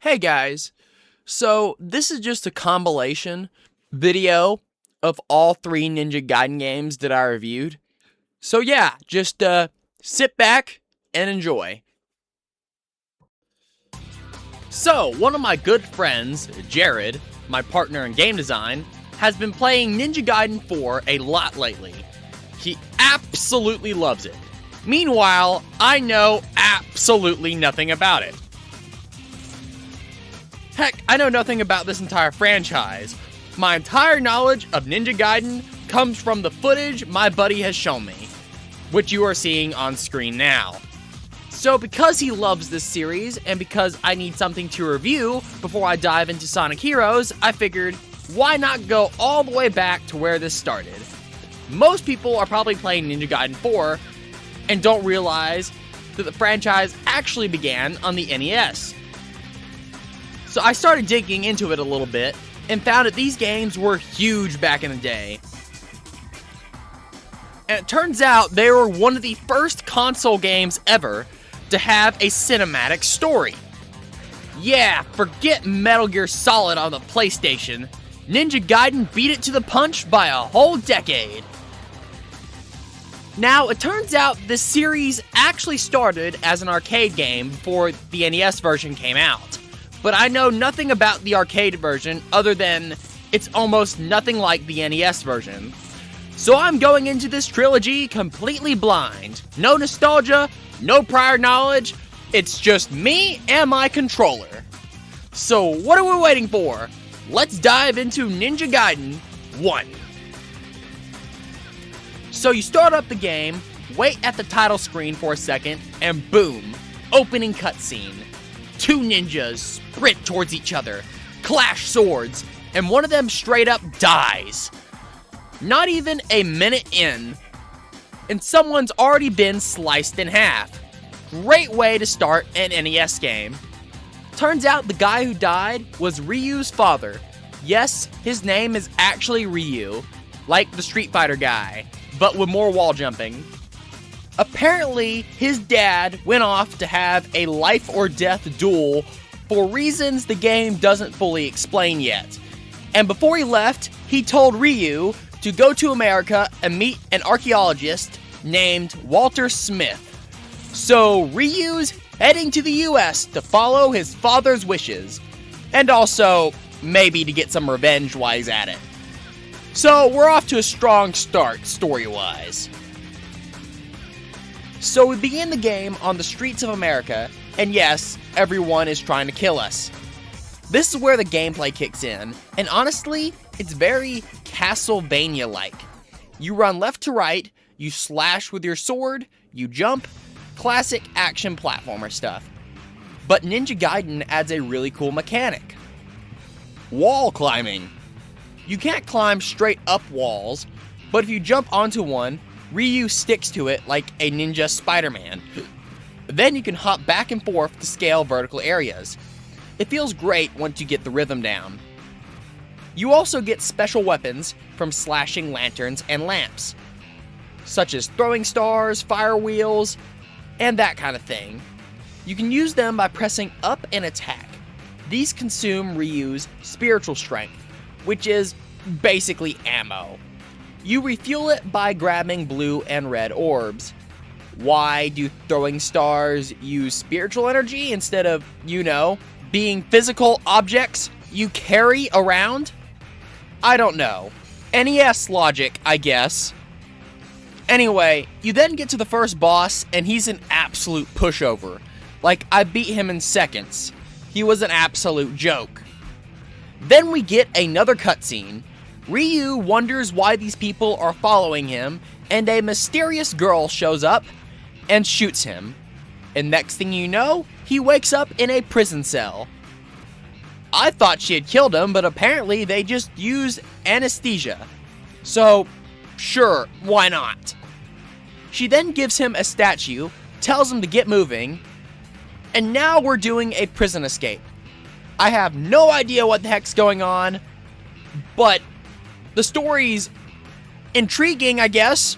Hey guys, so this is just a compilation video of all three Ninja Gaiden games that I reviewed. So yeah, just sit back and enjoy. So, one of my good friends, Jared, my partner in game design, has been playing Ninja Gaiden 4 a lot lately. He absolutely loves it. Meanwhile, I know absolutely nothing about it. Heck, I know nothing about this entire franchise. My entire knowledge of Ninja Gaiden comes from the footage my buddy has shown me, which you are seeing on screen now. So because he loves this series, and because I need something to review before I dive into Sonic Heroes, I figured, why not go all the way back to where this started? Most people are probably playing Ninja Gaiden 4 and don't realize that the franchise actually began on the NES. So I started digging into it a little bit, and found that these games were huge back in the day. And it turns out they were one of the first console games ever to have a cinematic story. Yeah, forget Metal Gear Solid on the PlayStation. Ninja Gaiden beat it to the punch by a whole decade. Now, it turns out this series actually started as an arcade game before the NES version came out. But I know nothing about the arcade version other than it's almost nothing like the NES version. So I'm going into this trilogy completely blind. No nostalgia, no prior knowledge, it's just me and my controller. So what are we waiting for? Let's dive into Ninja Gaiden 1. So you start up the game, wait at the title screen for a second, and boom, opening cutscene. Two ninjas sprint towards each other, clash swords, and one of them straight up dies. Not even a minute in, and someone's already been sliced in half. Great way to start an NES game. Turns out the guy who died was Ryu's father. Yes, his name is actually Ryu, like the Street Fighter guy, but with more wall jumping. Apparently, his dad went off to have a life or death duel for reasons the game doesn't fully explain yet. And before he left, he told Ryu to go to America and meet an archaeologist named Walter Smith. So Ryu's heading to the US to follow his father's wishes, and also maybe to get some revenge while he's at it. So we're off to a strong start story-wise. So we begin the game on the streets of America, and yes, everyone is trying to kill us. This is where the gameplay kicks in, and honestly, it's very Castlevania-like. You run left to right, you slash with your sword, you jump, classic action platformer stuff. But Ninja Gaiden adds a really cool mechanic. Wall climbing. You can't climb straight up walls, but if you jump onto one, Ryu sticks to it like a ninja Spider-Man. Then you can hop back and forth to scale vertical areas. It feels great once you get the rhythm down. You also get special weapons from slashing lanterns and lamps, such as throwing stars, fire wheels, and that kind of thing. You can use them by pressing up and attack. These consume Ryu's spiritual strength, which is basically ammo. You refuel it by grabbing blue and red orbs. Why do throwing stars use spiritual energy instead of, being physical objects you carry around? I don't know. NES logic, I guess. Anyway, you then get to the first boss, and he's an absolute pushover. Like, I beat him in seconds. He was an absolute joke. Then we get another cutscene. Ryu wonders why these people are following him, and a mysterious girl shows up and shoots him. And next thing you know, he wakes up in a prison cell. I thought she had killed him, but apparently they just used anesthesia. So, sure, why not? She then gives him a statue, tells him to get moving, and now we're doing a prison escape. I have no idea what the heck's going on, but the story's intriguing, I guess.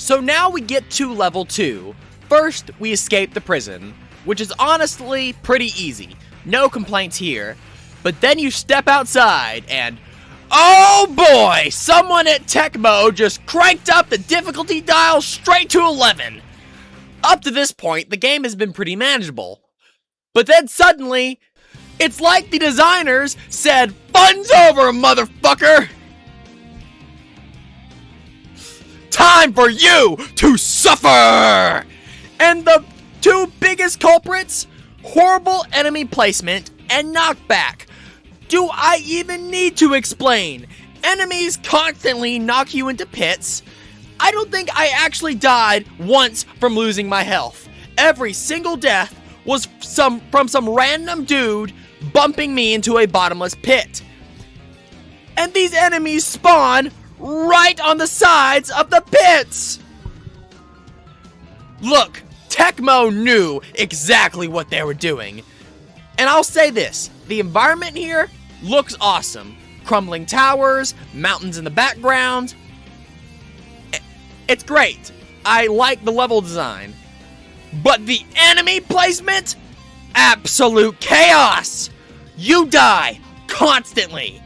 So now we get to level 2. First, we escape the prison, which is honestly pretty easy. No complaints here. But then you step outside and, oh boy, someone at tech mode just cranked up the difficulty dial straight to 11. Up to this point, the game has been pretty manageable. But then suddenly, it's like the designers said, "Fun's over, motherfucker! Time for you to suffer!" And the two biggest culprits, horrible enemy placement and knockback. Do I even need to explain? Enemies constantly knock you into pits. I don't think I actually died once from losing my health. Every single death was from some random dude bumping me into a bottomless pit. And these enemies spawn right on the sides of the pits! Look, Tecmo knew exactly what they were doing. And I'll say this, the environment here looks awesome. Crumbling towers, mountains in the background. It's great. I like the level design. But the enemy placement? Absolute chaos! You die constantly.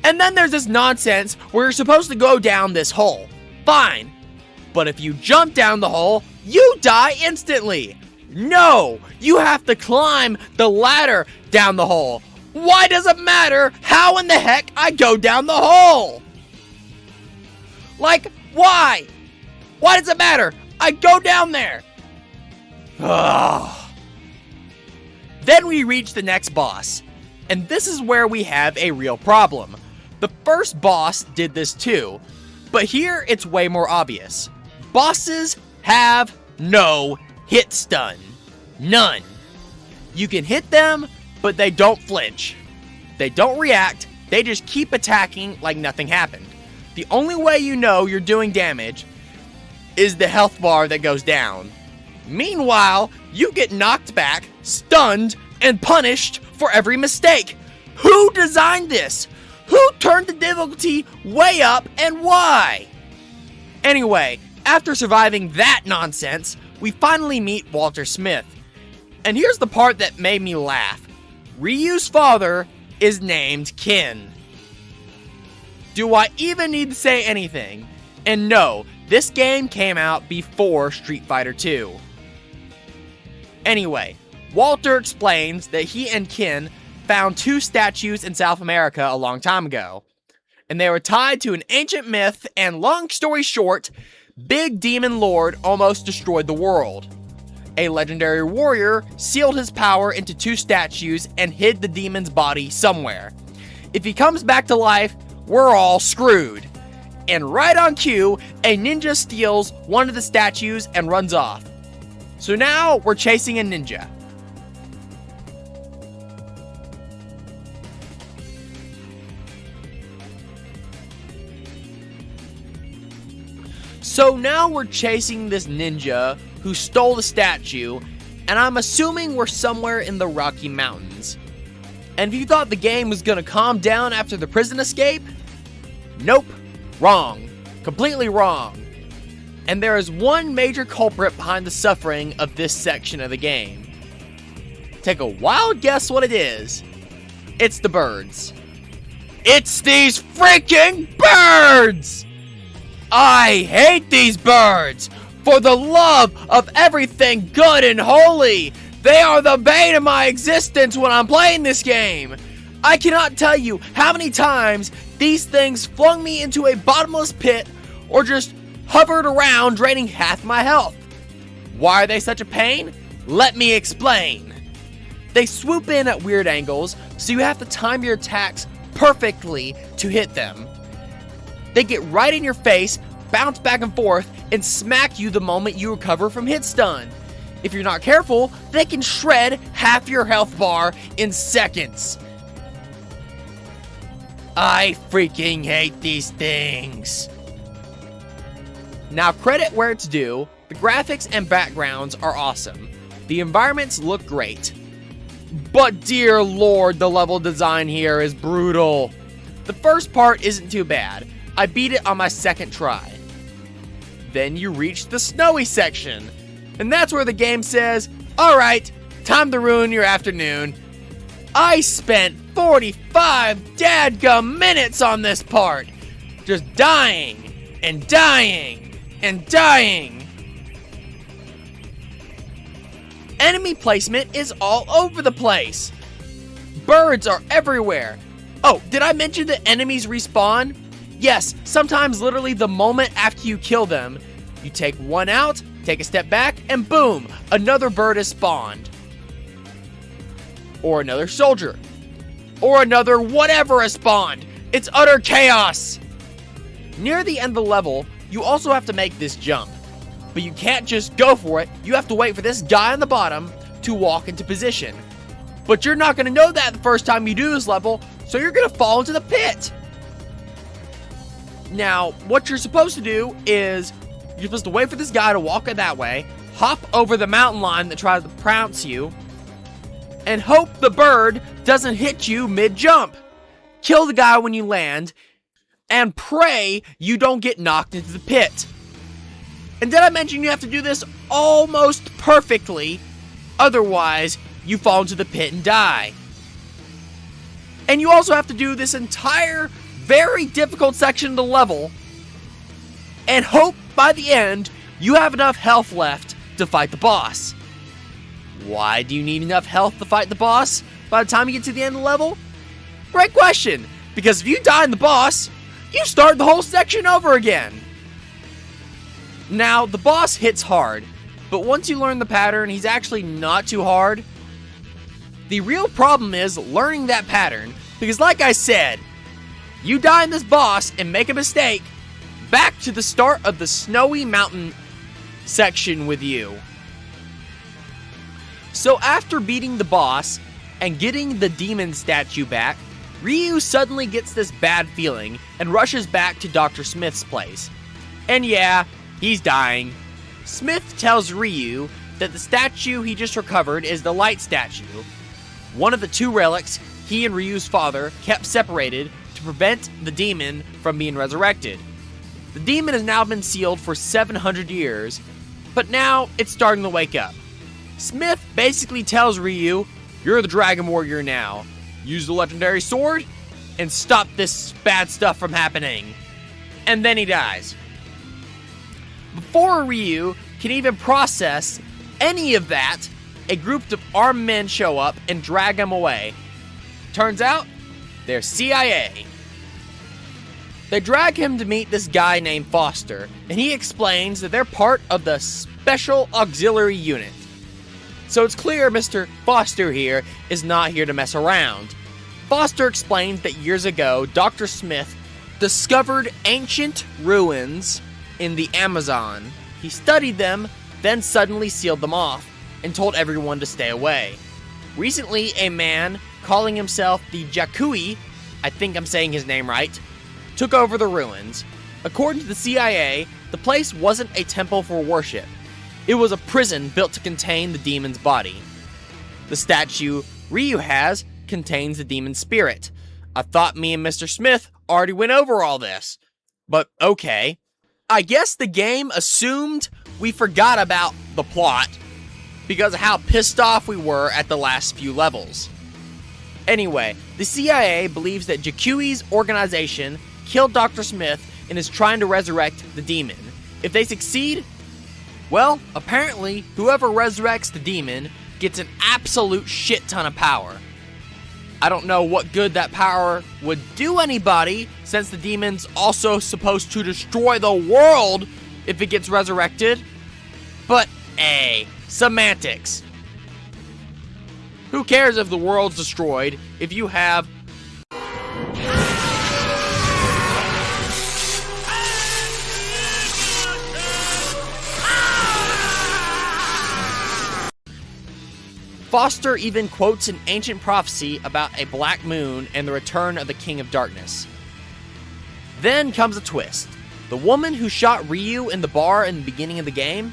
And then there's this nonsense where you're supposed to go down this hole. Fine. But if you jump down the hole, you die instantly. No, you have to climb the ladder down the hole. Why does it matter how in the heck I go down the hole? Like, why? Why does it matter? I go down there. Ugh. Then we reach the next boss. And this is where we have a real problem. The first boss did this too. But here it's way more obvious. Bosses have no hit stun. None. You can hit them, but they don't flinch. They don't react. They just keep attacking like nothing happened. The only way you know you're doing damage is the health bar that goes down. Meanwhile, you get knocked back, stunned, and punished for every mistake. Who designed this? Who turned the difficulty way up and why? Anyway, after surviving that nonsense, we finally meet Walter Smith. And here's the part that made me laugh. Ryu's father is named Ken. Do I even need to say anything? And no, this game came out before Street Fighter 2. Anyway, Walter explains that he and Ken found two statues in South America a long time ago. And they were tied to an ancient myth, and long story short, Big Demon Lord almost destroyed the world. A legendary warrior sealed his power into two statues and hid the demon's body somewhere. If he comes back to life, we're all screwed. And right on cue, a ninja steals one of the statues and runs off. So now we're chasing a ninja. So now we're chasing this ninja who stole the statue, and I'm assuming we're somewhere in the Rocky Mountains. And if you thought the game was gonna calm down after the prison escape, nope, wrong, completely wrong. And there is one major culprit behind the suffering of this section of the game. Take a wild guess what it is. It's the birds. It's these freaking birds! I hate these birds! For the love of everything good and holy! They are the bane of my existence when I'm playing this game! I cannot tell you how many times these things flung me into a bottomless pit or just hovered around draining half my health. Why are they such a pain? Let me explain. They swoop in at weird angles, so you have to time your attacks perfectly to hit them. They get right in your face, bounce back and forth, and smack you the moment you recover from hit stun. If you're not careful, they can shred half your health bar in seconds. I freaking hate these things. Now, credit where it's due, the graphics and backgrounds are awesome. The environments look great. But dear lord, the level design here is brutal. The first part isn't too bad. I beat it on my second try. Then you reach the snowy section. And that's where the game says, alright, time to ruin your afternoon. I spent 45 dadgum minutes on this part. Just dying, and dying, and dying. Enemy placement is all over the place. Birds are everywhere. Oh, did I mention that enemies respawn? Yes, sometimes literally the moment after you kill them. You take one out, take a step back, and boom, another bird is spawned. Or another soldier. Or another whatever is spawned. It's utter chaos. Near the end of the level, you also have to make this jump. But you can't just go for it. You have to wait for this guy on the bottom to walk into position. But you're not going to know that the first time you do this level, so you're going to fall into the pit. Now, what you're supposed to do is, you're supposed to wait for this guy to walk in that way, hop over the mountain lion that tries to pounce you, and hope the bird doesn't hit you mid-jump. Kill the guy when you land, and pray you don't get knocked into the pit. And did I mention you have to do this almost perfectly, otherwise you fall into the pit and die. And you also have to do this entire, very difficult section of the level, and hope by the end you have enough health left to fight the boss. Why do you need enough health to fight the boss by the time you get to the end of the level? Great question, because if you die in the boss, you start the whole section over again. Now, the boss hits hard, but once you learn the pattern, he's actually not too hard. The real problem is learning that pattern, because like I said, you die in this boss and make a mistake, back to the start of the snowy mountain section with you. So after beating the boss and getting the demon statue back, Ryu suddenly gets this bad feeling and rushes back to Dr. Smith's place. And yeah, he's dying. Smith tells Ryu that the statue he just recovered is the light statue, one of the two relics he and Ryu's father kept separated to prevent the demon from being resurrected. The demon has now been sealed for 700 years, but now it's starting to wake up. Smith basically tells Ryu, you're the Dragon Warrior now. Use the legendary sword and stop this bad stuff from happening. And then he dies. Before Ryu can even process any of that, a group of armed men show up and drag him away. Turns out, they're CIA. They drag him to meet this guy named Foster, and he explains that they're part of the Special Auxiliary Unit. So it's clear Mr. Foster here is not here to mess around. Foster explains that years ago, Dr. Smith discovered ancient ruins in the Amazon. He studied them, then suddenly sealed them off, and told everyone to stay away. Recently, a man calling himself the Jakui, I think I'm saying his name right, took over the ruins. According to the CIA, the place wasn't a temple for worship. It was a prison built to contain the demon's body. The statue Ryu has contains the demon's spirit. I thought me and Mr. Smith already went over all this. But okay. I guess the game assumed we forgot about the plot because of how pissed off we were at the last few levels. Anyway, the CIA believes that Jakui's organization killed Dr. Smith and is trying to resurrect the demon. If they succeed, well, apparently, whoever resurrects the demon gets an absolute shit ton of power. I don't know what good that power would do anybody, since the demon's also supposed to destroy the world if it gets resurrected. But, hey, semantics. Who cares if the world's destroyed if you have Foster even quotes an ancient prophecy about a black moon and the return of the King of Darkness. Then comes a twist. The woman who shot Ryu in the bar in the beginning of the game,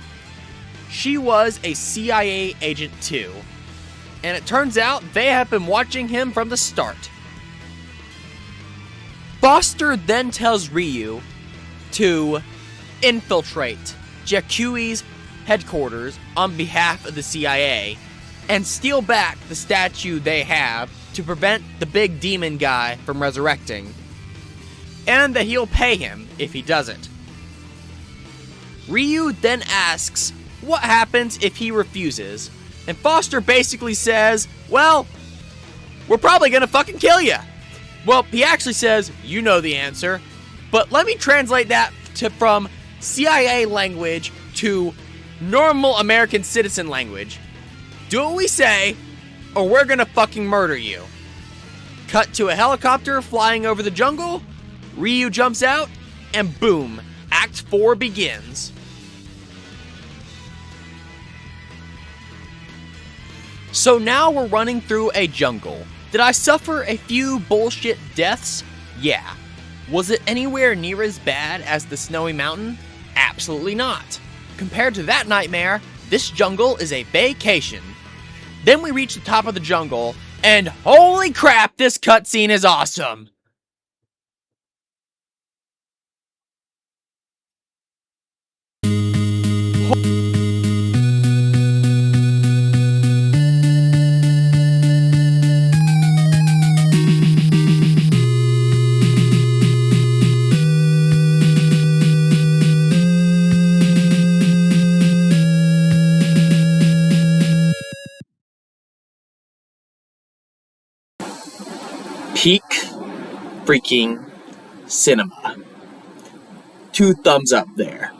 she was a CIA agent too. And it turns out they have been watching him from the start. Foster then tells Ryu to infiltrate Jakui's headquarters on behalf of the CIA and steal back the statue they have to prevent the big demon guy from resurrecting, and that he'll pay him if he doesn't. Ryu then asks what happens if he refuses, and Foster basically says, well, we're probably gonna fucking kill you. Well, he actually says, you know the answer, but let me translate that from CIA language to normal American citizen language. Do what we say, or we're gonna fucking murder you. Cut to a helicopter flying over the jungle, Ryu jumps out, and boom, Act 4 begins. So now we're running through a jungle. Did I suffer a few bullshit deaths? Yeah. Was it anywhere near as bad as the Snowy Mountain? Absolutely not. Compared to that nightmare, this jungle is a vacation. Then we reach the top of the jungle, and holy crap, this cutscene is awesome! Peak freaking cinema. 2 thumbs up there.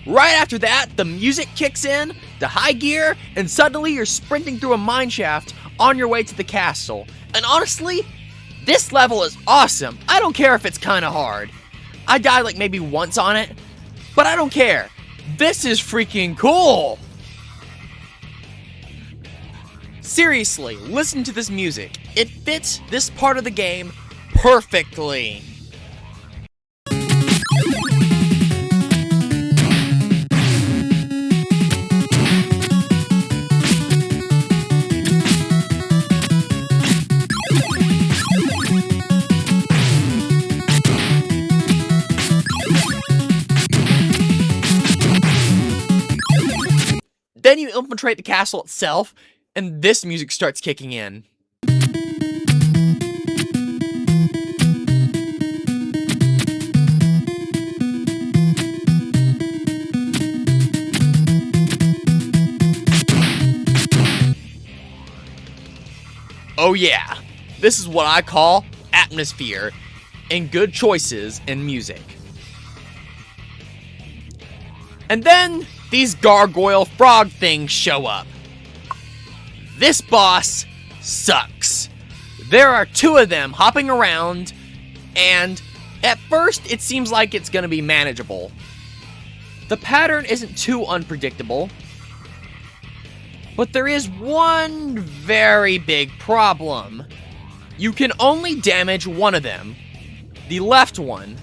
Right after that, the music kicks in, the high gear, and suddenly you're sprinting through a mineshaft on your way to the castle. And honestly, this level is awesome. I don't care if it's kinda hard. I died like maybe once on it, but I don't care. This is freaking cool! Seriously, listen to this music. It fits this part of the game perfectly. Then you infiltrate the castle itself, and this music starts kicking in. Oh yeah, this is what I call atmosphere and good choices in music. And then these gargoyle frog things show up. This boss sucks. There are 2 of them hopping around, and at first it seems like it's gonna be manageable. The pattern isn't too unpredictable, but there is one very big problem. You can only damage one of them, the left one.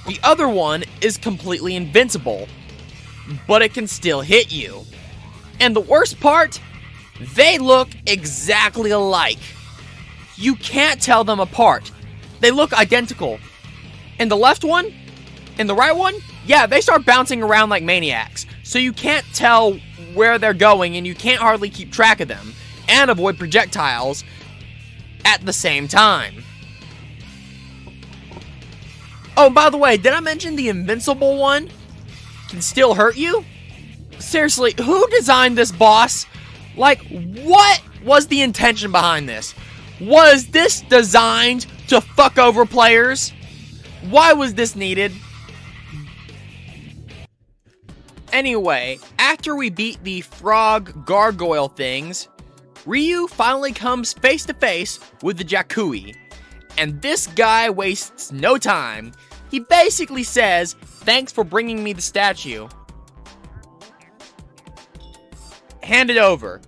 The other one is completely invincible, but it can still hit you. And the worst part, they look exactly alike. You can't tell them apart. They look identical. And the left one and the right one, yeah, they start bouncing around like maniacs. So you can't tell where they're going, and you can't hardly keep track of them and avoid projectiles at the same time. Oh, by the way, did I mention the invincible one can still hurt you? Seriously, who designed this boss? Like, what was the intention behind this? Was this designed to fuck over players? Why was this needed? Anyway, after we beat the frog gargoyle things, Ryu finally comes face to face with the Jakui. And this guy wastes no time. He basically says, "Thanks for bringing me the statue. Hand it over."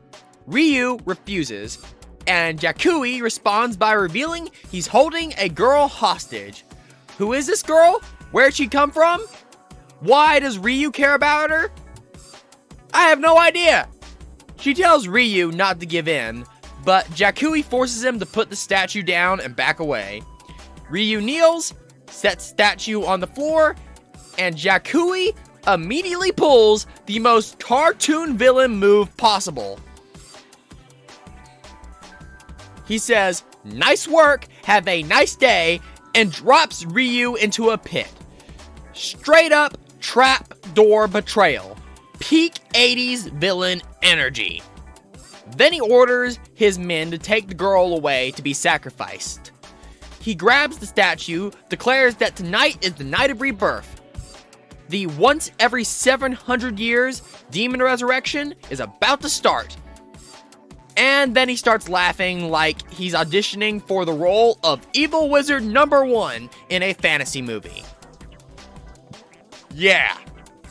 Ryu refuses, and Jakui responds by revealing he's holding a girl hostage. Who is this girl? Where'd she come from? Why does Ryu care about her? I have no idea. She tells Ryu not to give in, but Jakui forces him to put the statue down and back away. Ryu kneels, sets statue on the floor, and Jakui immediately pulls the most cartoon villain move possible. He says, "Nice work, have a nice day," and drops Ryu into a pit. Straight up trap door betrayal. Peak 80s villain energy. Then he orders his men to take the girl away to be sacrificed. He grabs the statue, declares that tonight is the night of rebirth. The once every 700 years demon resurrection is about to start. And then he starts laughing like he's auditioning for the role of Evil Wizard #1 in a fantasy movie. Yeah,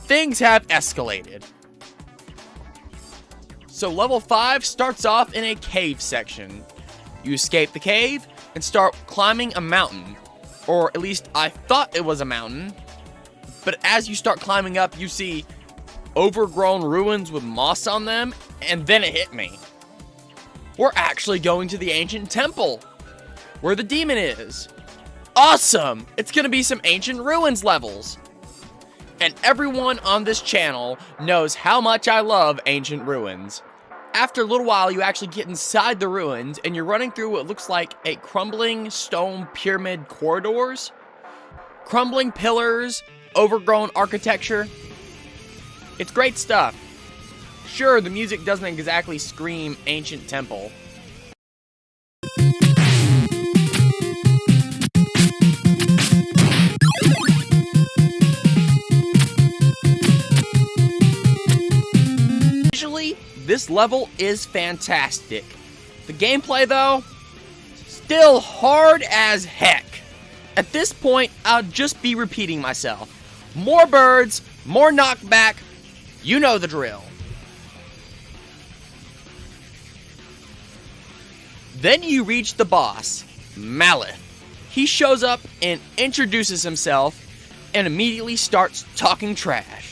things have escalated. So level 5 starts off in a cave section. You escape the cave and start climbing a mountain. Or at least I thought it was a mountain. But as you start climbing up, you see overgrown ruins with moss on them, and then it hit me. We're actually going to the ancient temple, where the demon is. Awesome! It's gonna be some ancient ruins levels. And everyone on this channel knows how much I love ancient ruins. After a little while, you actually get inside the ruins, and you're running through what looks like a crumbling stone pyramid corridors. Crumbling pillars, overgrown architecture. It's great stuff. Sure, the music doesn't exactly scream ancient temple. Visually, this level is fantastic. The gameplay, though, still hard as heck. At this point, I'll just be repeating myself. More birds, more knockback, you know the drill. Then you reach the boss, Malith. He shows up and introduces himself and immediately starts talking trash.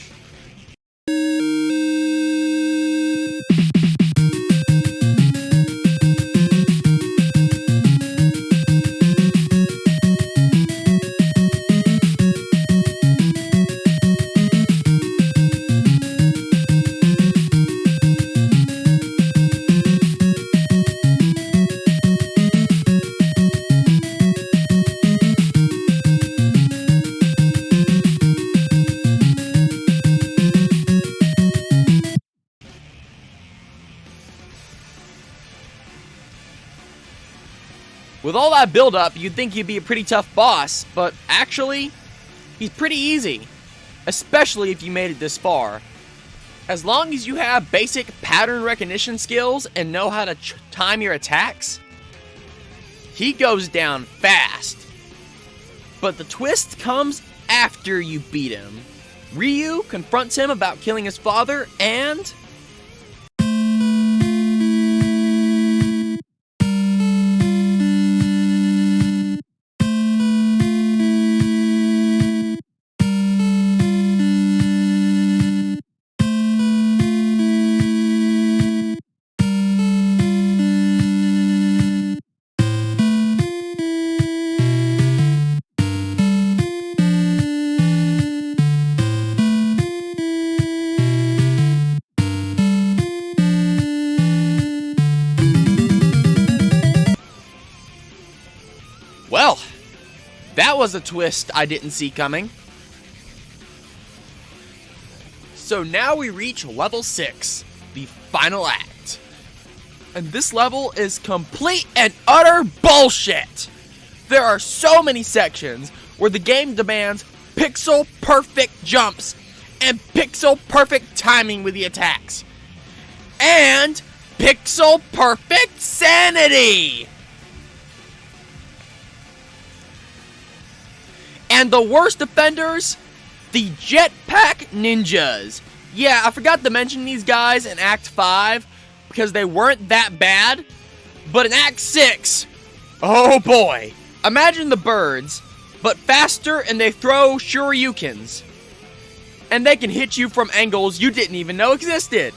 With all that build-up, you'd think he'd be a pretty tough boss, but actually, he's pretty easy. Especially if you made it this far. As long as you have basic pattern recognition skills and know how to time your attacks, he goes down fast. But the twist comes after you beat him. Ryu confronts him about killing his father, and well, that was a twist I didn't see coming. So now we reach level 6, the final act. And this level is complete and utter bullshit. There are so many sections where the game demands pixel perfect jumps and pixel perfect timing with the attacks. And pixel perfect sanity. And the worst offenders, the jetpack ninjas. Yeah, I forgot to mention these guys in Act 5 because they weren't that bad. But in Act 6, oh boy. Imagine the birds, but faster, and they throw shurikens. And they can hit you from angles you didn't even know existed.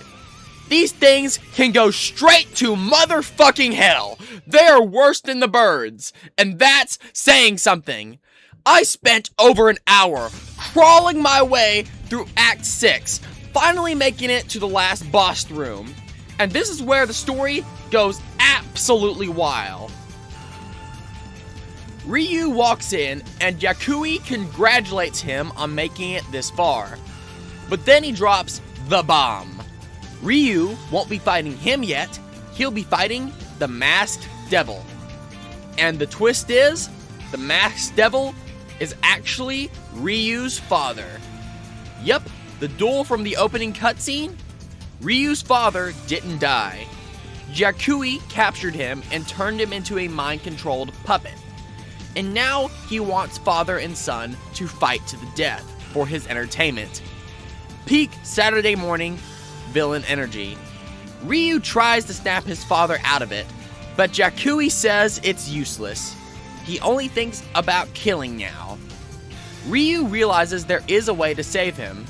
These things can go straight to motherfucking hell. They are worse than the birds, and that's saying something. I spent over an hour crawling my way through Act 6, finally making it to the last boss room. And this is where the story goes absolutely wild. Ryu walks in, and Yakui congratulates him on making it this far. But then he drops the bomb. Ryu won't be fighting him yet, he'll be fighting the Masked Devil. And the twist is, the Masked Devil is actually Ryu's father. Yep, the duel from the opening cutscene, Ryu's father didn't die. Yakui captured him and turned him into a mind-controlled puppet. And now he wants father and son to fight to the death for his entertainment. Peak Saturday morning villain energy. Ryu tries to snap his father out of it, but Yakui says it's useless. He only thinks about killing now. Ryu realizes there is a way to save him.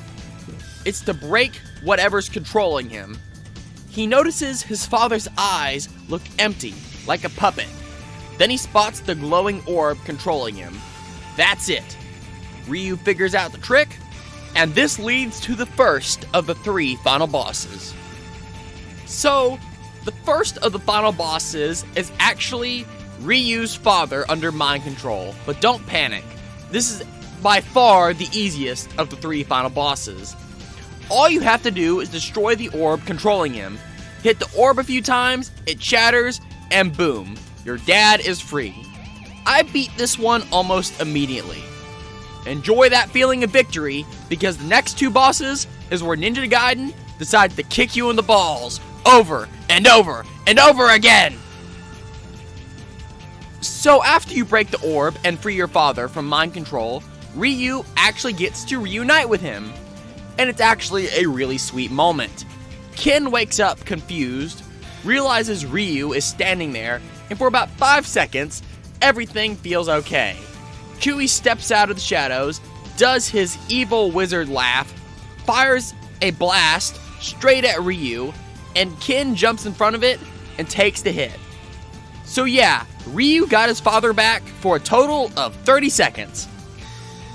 It's to break whatever's controlling him. He notices his father's eyes look empty, like a puppet. Then he spots the glowing orb controlling him. That's it. Ryu figures out the trick, and this leads to the first of the 3 final bosses. So, the first of the final bosses is actually Ryu's father under mind control, but don't panic. This is by far the easiest of the 3 final bosses. All you have to do is destroy the orb controlling him. Hit the orb a few times, it shatters, and boom, your dad is free. I beat this one almost immediately. Enjoy that feeling of victory, because the next 2 bosses is where Ninja Gaiden decides to kick you in the balls over and over and over again. So after you break the orb and free your father from mind control, Ryu actually gets to reunite with him. And it's actually a really sweet moment. Ken wakes up confused, realizes Ryu is standing there, and for about 5 seconds, everything feels okay. Chewie steps out of the shadows, does his evil wizard laugh, fires a blast straight at Ryu, and Ken jumps in front of it and takes the hit. So yeah, Ryu got his father back for a total of 30 seconds.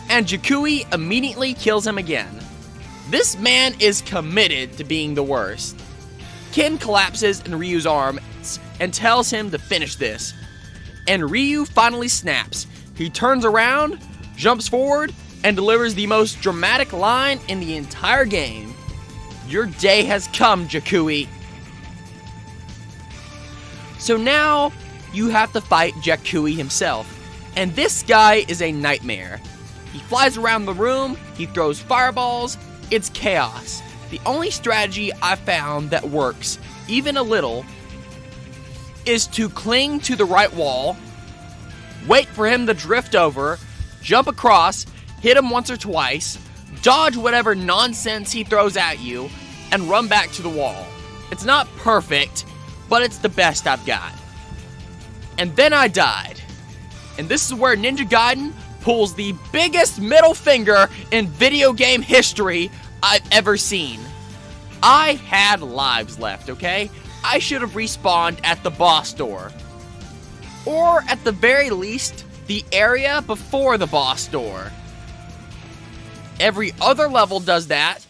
And Yakui immediately kills him again. This man is committed to being the worst. Ken collapses in Ryu's arms and tells him to finish this. And Ryu finally snaps. He turns around, jumps forward, and delivers the most dramatic line in the entire game. Your day has come, Yakui. So now, you have to fight Yakui himself. And this guy is a nightmare. He flies around the room, he throws fireballs, it's chaos. The only strategy I found that works, even a little, is to cling to the right wall, wait for him to drift over, jump across, hit him once or twice, dodge whatever nonsense he throws at you, and run back to the wall. It's not perfect, but it's the best I've got. And then I died. And this is where Ninja Gaiden pulls the biggest middle finger in video game history I've ever seen. I had lives left, okay? I should have respawned at the boss door. Or at the very least, the area before the boss door. Every other level does that,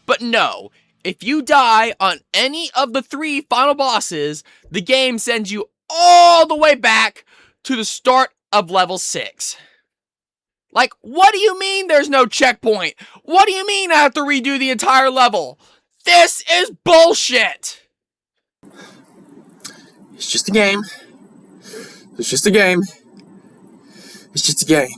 but no. If you die on any of the 3 final bosses, the game sends you all the way back to the start of level 6. Like, what do you mean there's no checkpoint? What do you mean I have to redo the entire level? This is bullshit! It's just a game. It's just a game. It's just a game.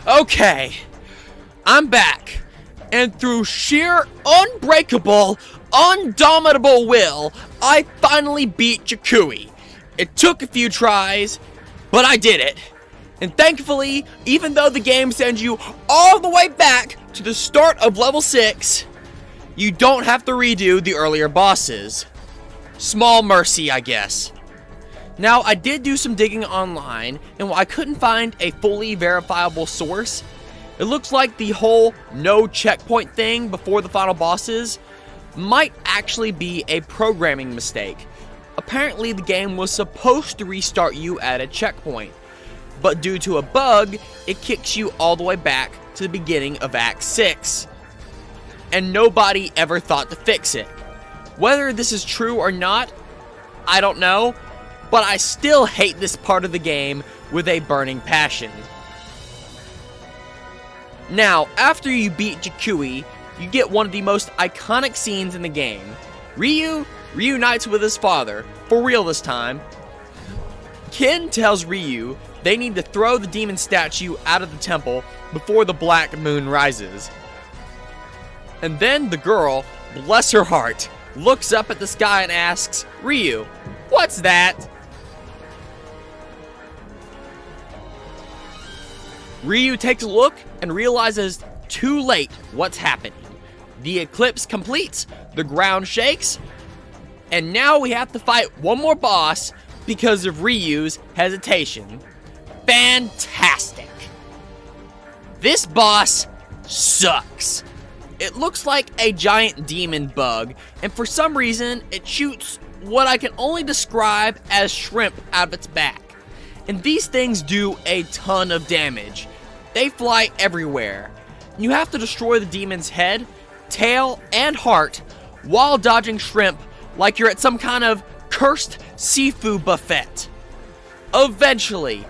Okay, I'm back, and through sheer unbreakable, undomitable will, I finally beat Yakui. It took a few tries, but I did it. And thankfully, even though the game sends you all the way back to the start of level 6, you don't have to redo the earlier bosses. Small mercy, I guess. Now, I did do some digging online, and while I couldn't find a fully verifiable source, it looks like the whole no checkpoint thing before the final bosses might actually be a programming mistake. Apparently, the game was supposed to restart you at a checkpoint, but due to a bug, it kicks you all the way back to the beginning of Act 6. And nobody ever thought to fix it. Whether this is true or not, I don't know, but I still hate this part of the game with a burning passion. Now, after you beat Jakui, you get one of the most iconic scenes in the game. Ryu reunites with his father, for real this time. Ken tells Ryu they need to throw the demon statue out of the temple before the black moon rises. And then the girl, bless her heart, looks up at the sky and asks, Ryu, what's that? Ryu takes a look and realizes too late what's happening. The eclipse completes, the ground shakes, and now we have to fight one more boss because of Ryu's hesitation. Fantastic! This boss sucks. It looks like a giant demon bug, and for some reason, it shoots what I can only describe as shrimp out of its back. And these things do a ton of damage. They fly everywhere. You have to destroy the demon's head, tail, and heart while dodging shrimp like you're at some kind of cursed seafood buffet. Eventually,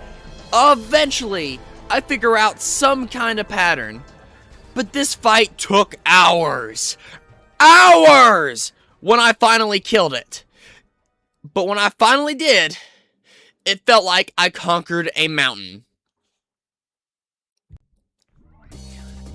I figure out some kind of pattern. But this fight took hours. Hours! When I finally killed it. But when I finally did, it felt like I conquered a mountain.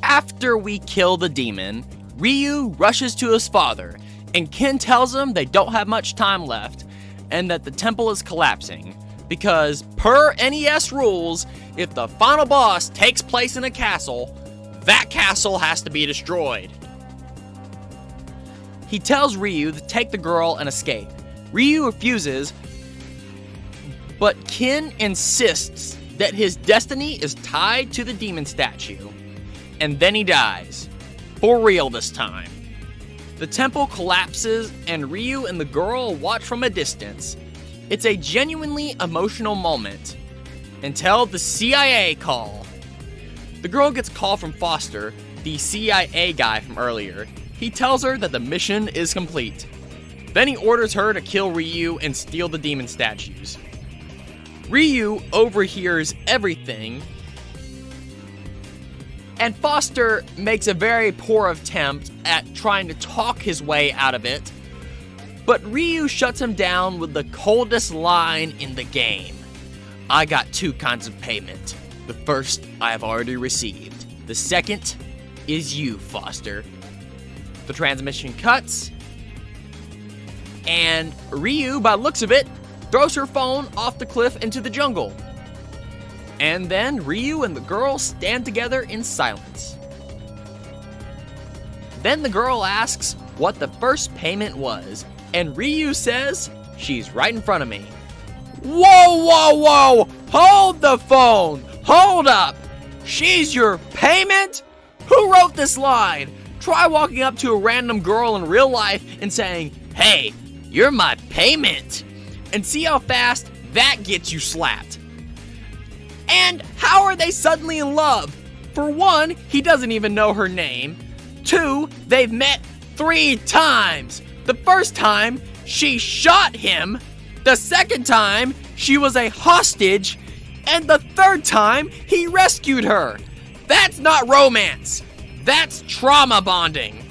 After we kill the demon, Ryu rushes to his father, and Ken tells him they don't have much time left, and that the temple is collapsing. Because, per NES rules, if the final boss takes place in a castle, that castle has to be destroyed. He tells Ryu to take the girl and escape. Ryu refuses, but Ken insists that his destiny is tied to the demon statue. And then he dies. For real this time. The temple collapses and Ryu and the girl watch from a distance. It's a genuinely emotional moment. Until the CIA call. The girl gets a call from Foster, the CIA guy from earlier. He tells her that the mission is complete. Then he orders her to kill Ryu and steal the demon statues. Ryu overhears everything, and Foster makes a very poor attempt at trying to talk his way out of it, but Ryu shuts him down with the coldest line in the game. I got two kinds of payment. The first I have already received. The second is you, Foster. The transmission cuts, and Ryu, by the looks of it, throws her phone off the cliff into the jungle. And then Ryu and the girl stand together in silence. Then the girl asks what the first payment was, and Ryu says she's right in front of me. Whoa, whoa, whoa! Hold the phone! Hold up! She's your payment? Who wrote this line? Try walking up to a random girl in real life and saying, hey, you're my payment, and see how fast that gets you slapped. And how are they suddenly in love? For one, he doesn't even know her name. Two, they've met 3 times. The first time, she shot him. The second time, she was a hostage. And the third time, he rescued her. That's not romance. That's trauma bonding.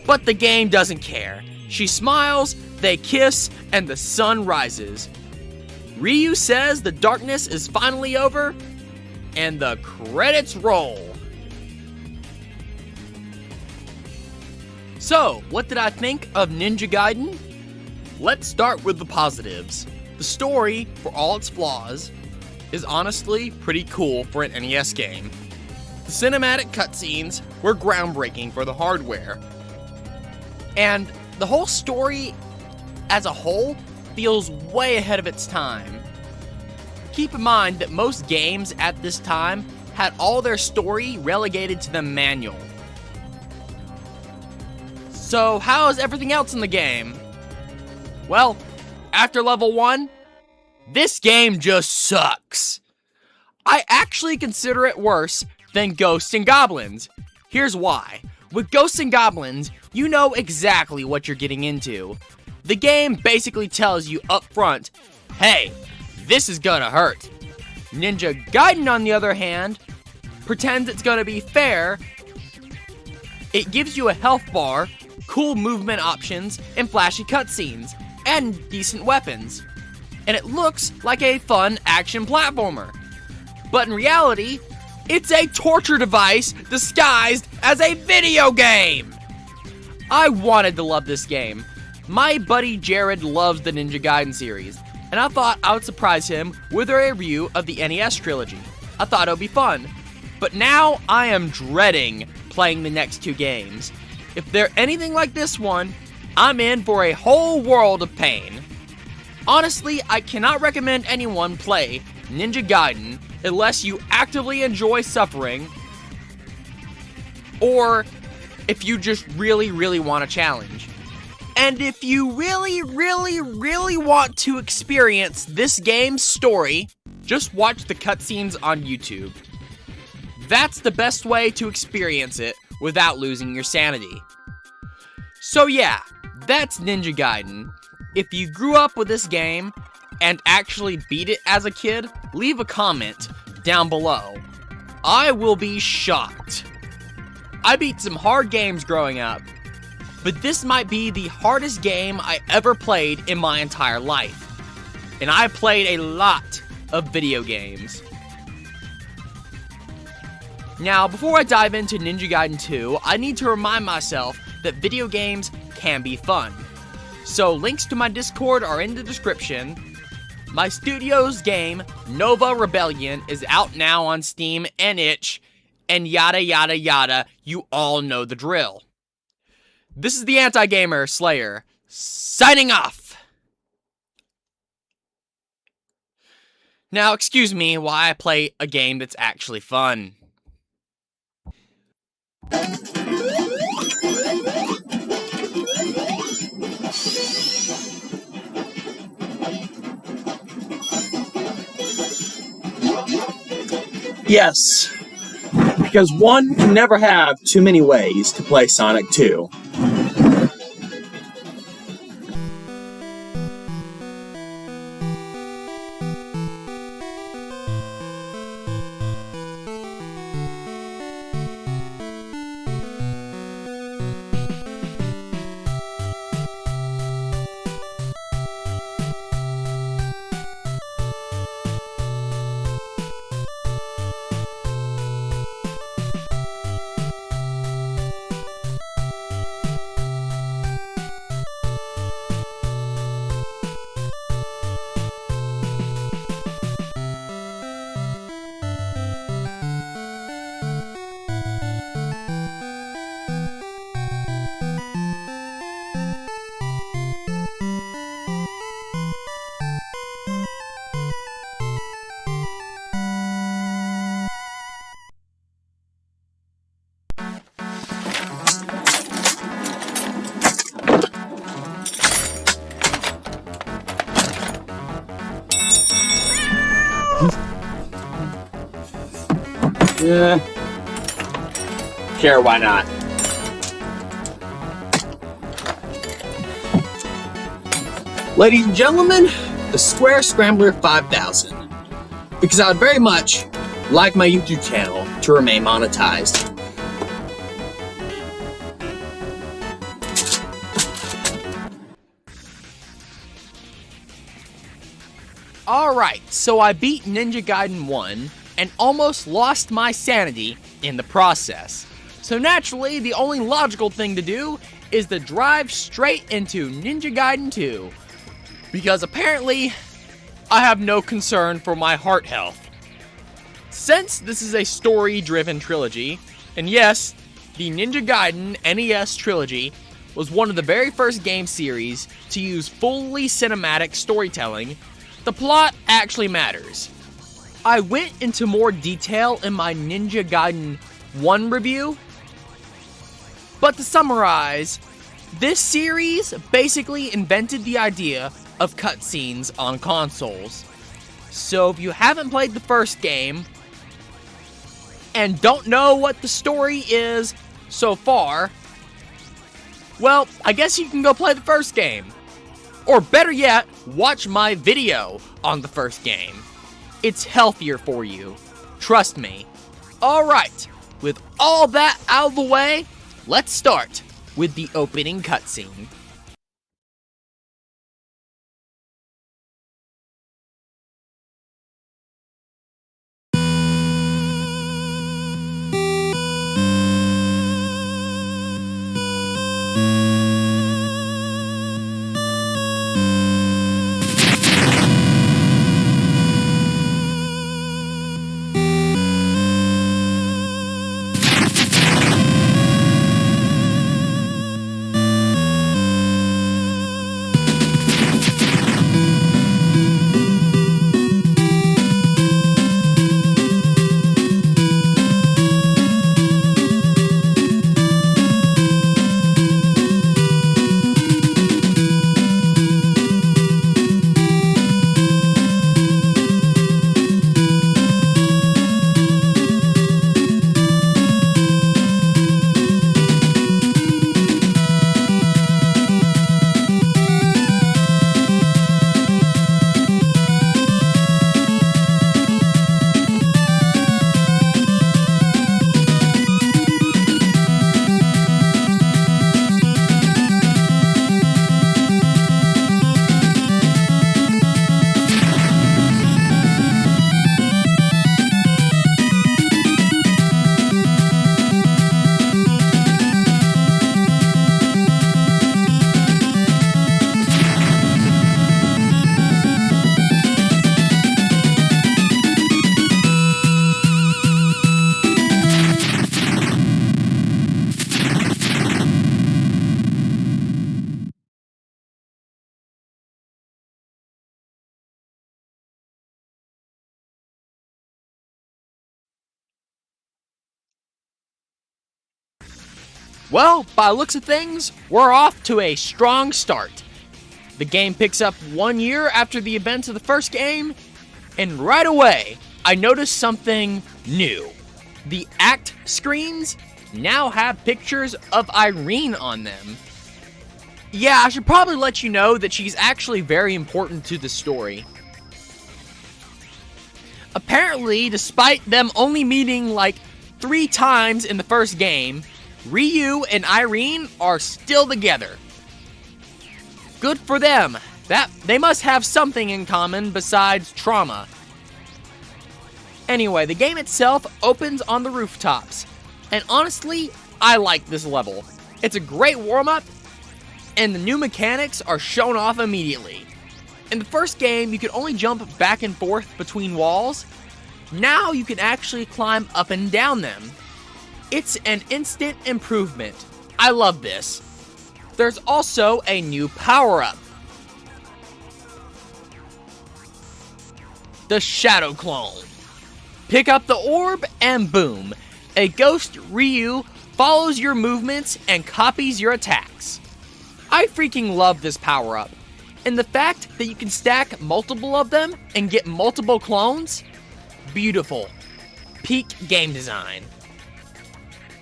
But the game doesn't care. She smiles, they kiss, and the sun rises. Ryu says the darkness is finally over, and the credits roll. So, what did I think of Ninja Gaiden? Let's start with the positives. The story, for all its flaws, is honestly pretty cool for an NES game. The cinematic cutscenes were groundbreaking for the hardware, and the whole story as a whole feels way ahead of its time. Keep in mind that most games at this time had all their story relegated to the manual. So how is everything else in the game? Well, after level 1, this game just sucks. I actually consider it worse than Ghosts and Goblins. Here's why. With Ghosts and Goblins, you know exactly what you're getting into. The game basically tells you up front, hey, this is gonna hurt. Ninja Gaiden, on the other hand, pretends it's gonna be fair. It gives you a health bar, cool movement options, and flashy cutscenes, and decent weapons. And it looks like a fun action platformer. But in reality, it's a torture device disguised as a video game! I wanted to love this game. My buddy Jared loves the Ninja Gaiden series, and I thought I would surprise him with a review of the NES trilogy. I thought it would be fun. But now I am dreading playing the next 2 games. If they're anything like this one, I'm in for a whole world of pain. Honestly, I cannot recommend anyone play Ninja Gaiden unless you actively enjoy suffering, or if you just really want a challenge. And if you really want to experience this game's story, just watch the cutscenes on YouTube. That's the best way to experience it without losing your sanity. So yeah, that's Ninja Gaiden. If you grew up with this game and actually beat it as a kid, leave a comment down below. I will be shocked. I beat some hard games growing up, but this might be the hardest game I ever played in my entire life. And I played a lot of video games. Now, before I dive into Ninja Gaiden 2, I need to remind myself that video games can be fun. So links to my Discord are in the description. My studio's game, Nova Rebellion, is out now on Steam and itch, and yada yada yada, you all know the drill. This is the Anti-Gamer Slayer, signing off! Now, excuse me while I play a game that's actually fun. Yes, because one can never have too many ways to play Sonic 2. Yeah. Sure, why not? Ladies and gentlemen, the Square Scrambler 5000. Because I would very much like my YouTube channel to remain monetized. Alright, so I beat Ninja Gaiden 1 and almost lost my sanity in the process. So naturally, the only logical thing to do is to drive straight into Ninja Gaiden 2. Because apparently, I have no concern for my heart health. Since this is a story-driven trilogy, and yes, the Ninja Gaiden NES trilogy was one of the very first game series to use fully cinematic storytelling, the plot actually matters. I went into more detail in my Ninja Gaiden 1 review, but to summarize, this series basically invented the idea of cutscenes on consoles. So if you haven't played the first game, and don't know what the story is so far, well, I guess you can go play the first game. Or better yet, watch my video on the first game. It's healthier for you. Trust me. Alright, with all that out of the way, let's start with the opening cutscene. Well, by the looks of things, we're off to a strong start. The game picks up 1 year after the events of the first game, and right away, I noticed something new. The act screens now have pictures of Irene on them. Yeah, I should probably let you know that she's actually very important to the story. Apparently, despite them only meeting like 3 times in the first game, Ryu and Irene are still together. Good for them. They must have something in common besides trauma. Anyway, the game itself opens on the rooftops, and honestly, I like this level. It's a great warm-up, and the new mechanics are shown off immediately. In the first game, you could only jump back and forth between walls. Now you can actually climb up and down them. It's an instant improvement. I love this. There's also a new power-up. The Shadow Clone. Pick up the orb and boom, a ghost Ryu follows your movements and copies your attacks. I freaking love this power-up. And the fact that you can stack multiple of them and get multiple clones? Beautiful. Peak game design.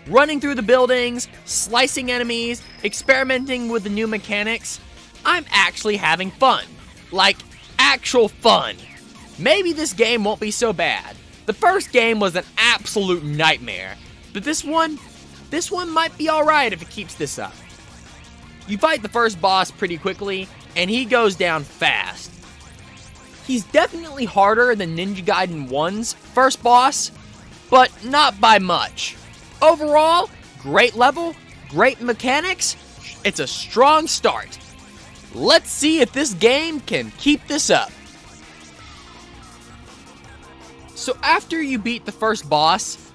Running through the buildings, slicing enemies, experimenting with the new mechanics, I'm actually having fun. Like, actual fun. Maybe this game won't be so bad. The first game was an absolute nightmare, but this one might be alright if it keeps this up. You fight the first boss pretty quickly, and he goes down fast. He's definitely harder than Ninja Gaiden 1's first boss, but not by much. Overall, great level, great mechanics, it's a strong start. Let's see if this game can keep this up. So after you beat the first boss,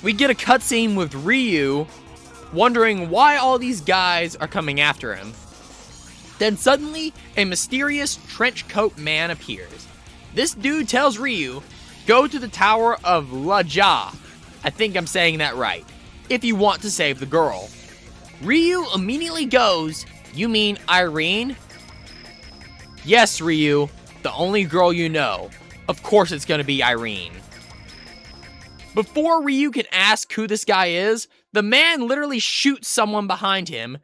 we get a cutscene with Ryu wondering why all these guys are coming after him. Then suddenly, a mysterious trench coat man appears. This dude tells Ryu, go to the Tower of Ja. I think I'm saying that right. If you want to save the girl. Ryu immediately goes, you mean Irene? Yes, Ryu, the only girl you know. Of course it's gonna be Irene. Before Ryu can ask who this guy is, the man literally shoots someone behind him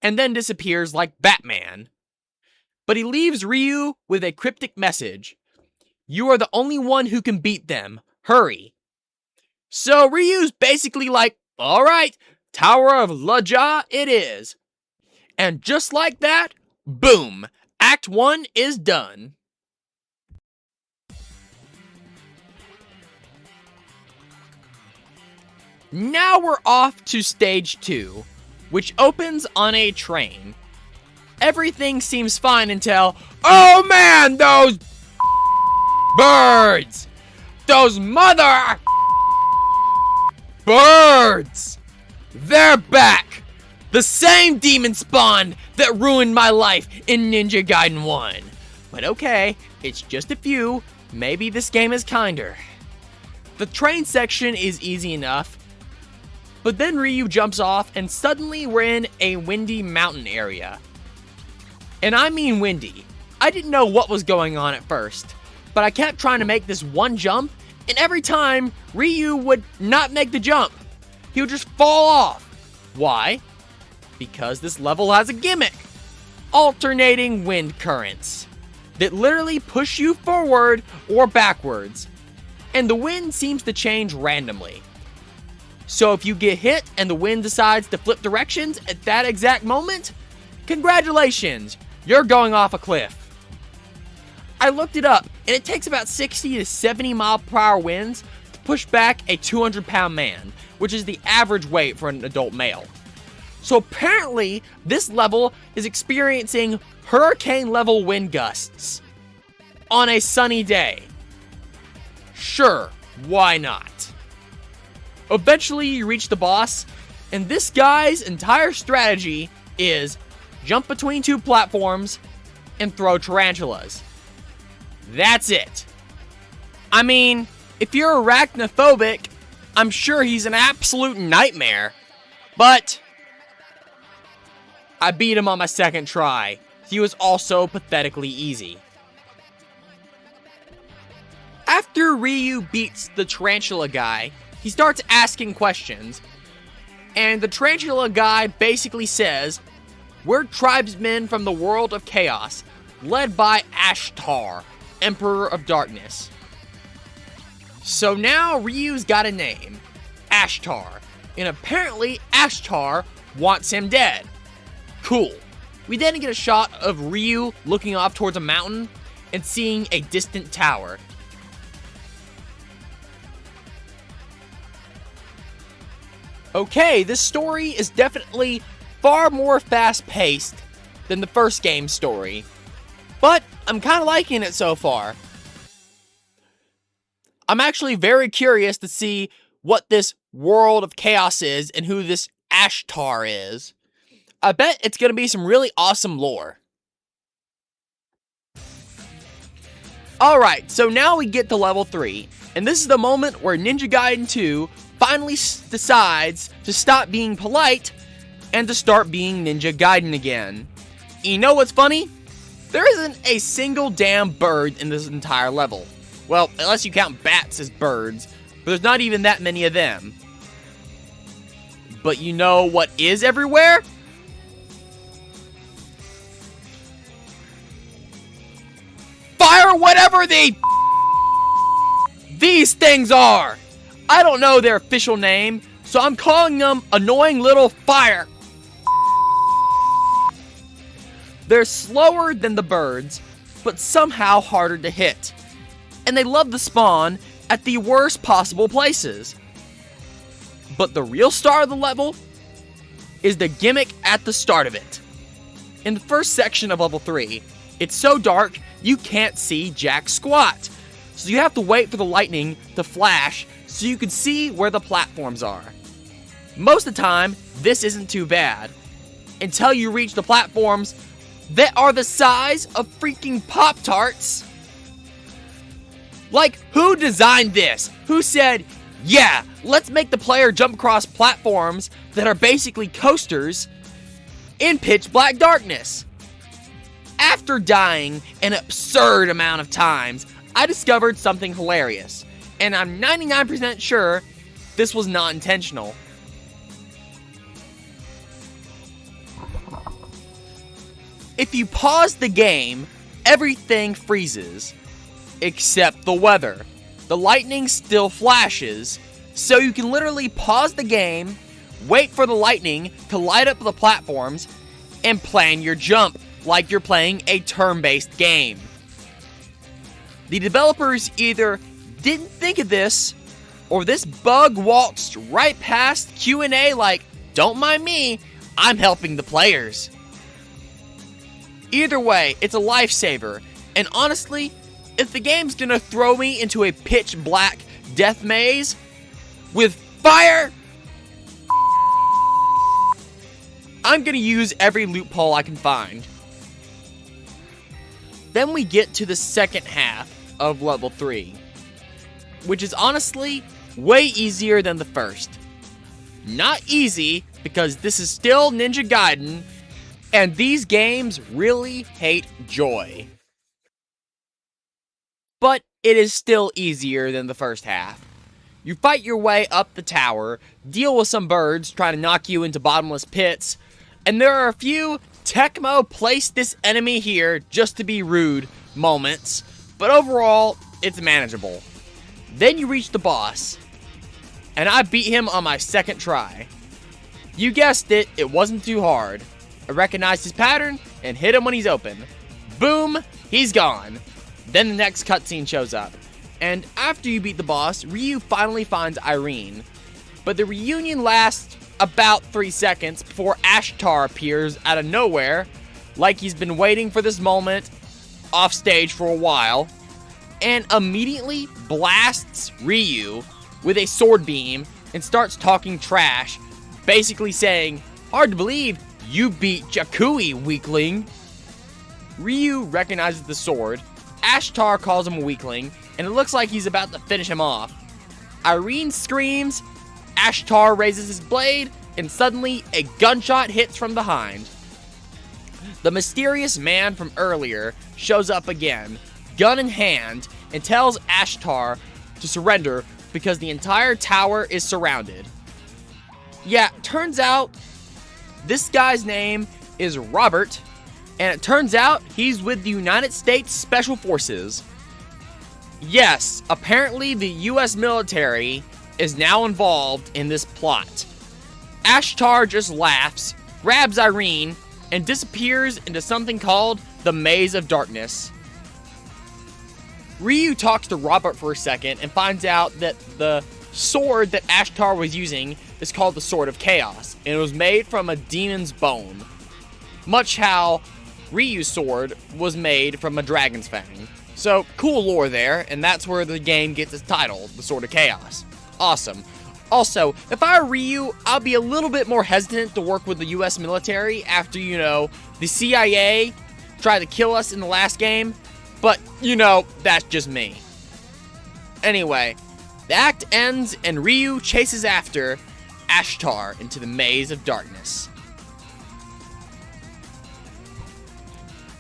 and then disappears like Batman. But he leaves Ryu with a cryptic message. You are the only one who can beat them. Hurry. So Ryu's basically like, alright, Tower of Ja it is. And just like that, boom, Act 1 is done. Now we're off to stage 2, which opens on a train. Everything seems fine until, oh man, those birds! Those mother birds! They're back! The same demon spawn that ruined my life in Ninja Gaiden 1. But okay, it's just a few. Maybe this game is kinder. The train section is easy enough. But then Ryu jumps off and suddenly we're in a windy mountain area. And I mean windy. I didn't know what was going on at first, but I kept trying to make this one jump, and every time Ryu would not make the jump. He would just fall off. Why? Because this level has a gimmick. Alternating wind currents that literally push you forward or backwards. And the wind seems to change randomly. So if you get hit and the wind decides to flip directions at that exact moment, congratulations, you're going off a cliff. I looked it up, and it takes about 60 to 70 mile per hour winds to push back a 200-pound man, which is the average weight for an adult male. So apparently, this level is experiencing hurricane-level wind gusts on a sunny day. Sure, why not? Eventually, you reach the boss, and this guy's entire strategy is jump between two platforms and throw tarantulas. That's it. I mean, if you're arachnophobic, I'm sure he's an absolute nightmare. But I beat him on my second try. He was also pathetically easy. After Ryu beats the tarantula guy, he starts asking questions, and the tarantula guy basically says, we're tribesmen from the world of chaos, led by Ashtar, Emperor of Darkness. So now Ryu's got a name, Ashtar, and apparently Ashtar wants him dead. Cool. We then get a shot of Ryu looking off towards a mountain and seeing a distant tower. Okay, this story is definitely far more fast-paced than the first game's story, but I'm kind of liking it so far. I'm actually very curious to see what this world of chaos is and who this Ashtar is. I bet it's going to be some really awesome lore. Alright, so now we get to level 3, and this is the moment where Ninja Gaiden 2 finally decides to stop being polite and to start being Ninja Gaiden again. You know what's funny? There isn't a single damn bird in this entire level. Well, unless you count bats as birds, but there's not even that many of them. But you know what is everywhere? Fire whatever these things are! I don't know their official name, so I'm calling them annoying little fire. They're slower than the birds, but somehow harder to hit. And they love to spawn at the worst possible places. But the real star of the level is the gimmick at the start of it. In the first section of level 3, it's so dark you can't see jack squat. so you have to wait for the lightning to flash so you can see where the platforms are. Most of the time, this isn't too bad, until you reach the platforms that are the size of freaking Pop-Tarts. Like, who designed this? Who said, yeah, let's make the player jump across platforms that are basically coasters in pitch black darkness? After dying an absurd amount of times, I discovered something hilarious, and I'm 99% sure this was not intentional. If you pause the game, everything freezes, except the weather. The lightning still flashes, so you can literally pause the game, wait for the lightning to light up the platforms, and plan your jump like you're playing a turn-based game. The developers either didn't think of this, or this bug waltzed right past Q&A like, don't mind me, I'm helping the players. Either way, it's a lifesaver, and honestly, if the game's gonna throw me into a pitch black death maze with fire, I'm gonna use every loophole I can find. Then we get to the second half of level 3, which is honestly way easier than the first. Not easy, because this is still Ninja Gaiden, and these games really hate joy. But it is still easier than the first half. You fight your way up the tower, deal with some birds trying to knock you into bottomless pits, and there are a few Tecmo placed this enemy here just to be rude moments, but overall, it's manageable. Then you reach the boss, and I beat him on my second try. You guessed it, it wasn't too hard. I recognized his pattern and hit him when he's open. Boom, he's gone. Then the next cutscene shows up, and after you beat the boss, Ryu finally finds Irene. But the reunion lasts about 3 seconds before Ashtar appears out of nowhere, like he's been waiting for this moment off stage for a while, and immediately blasts Ryu with a sword beam and starts talking trash, basically saying, hard to believe you beat Jakui, weakling. Ryu recognizes the sword, Ashtar calls him a weakling, and it looks like he's about to finish him off. Irene screams, Ashtar raises his blade, and suddenly a gunshot hits from behind. The mysterious man from earlier shows up again, gun in hand, and tells Ashtar to surrender because the entire tower is surrounded. Yeah, turns out this guy's name is Robert, and it turns out he's with the United States Special Forces. Yes, apparently the US military is now involved in this plot. Ashtar just laughs, grabs Irene, and disappears into something called the Maze of Darkness. Ryu talks to Robert for a second and finds out that the sword that Ashtar was using is called the Sword of Chaos, and it was made from a demon's bone. Much how Ryu's sword was made from a dragon's fang. So, cool lore there, and that's where the game gets its title, the Sword of Chaos. Awesome. Also, if I were Ryu, I'll be a little bit more hesitant to work with the US military after, the CIA tried to kill us in the last game. But, that's just me. Anyway, the act ends and Ryu chases after Ashtar into the Maze of Darkness.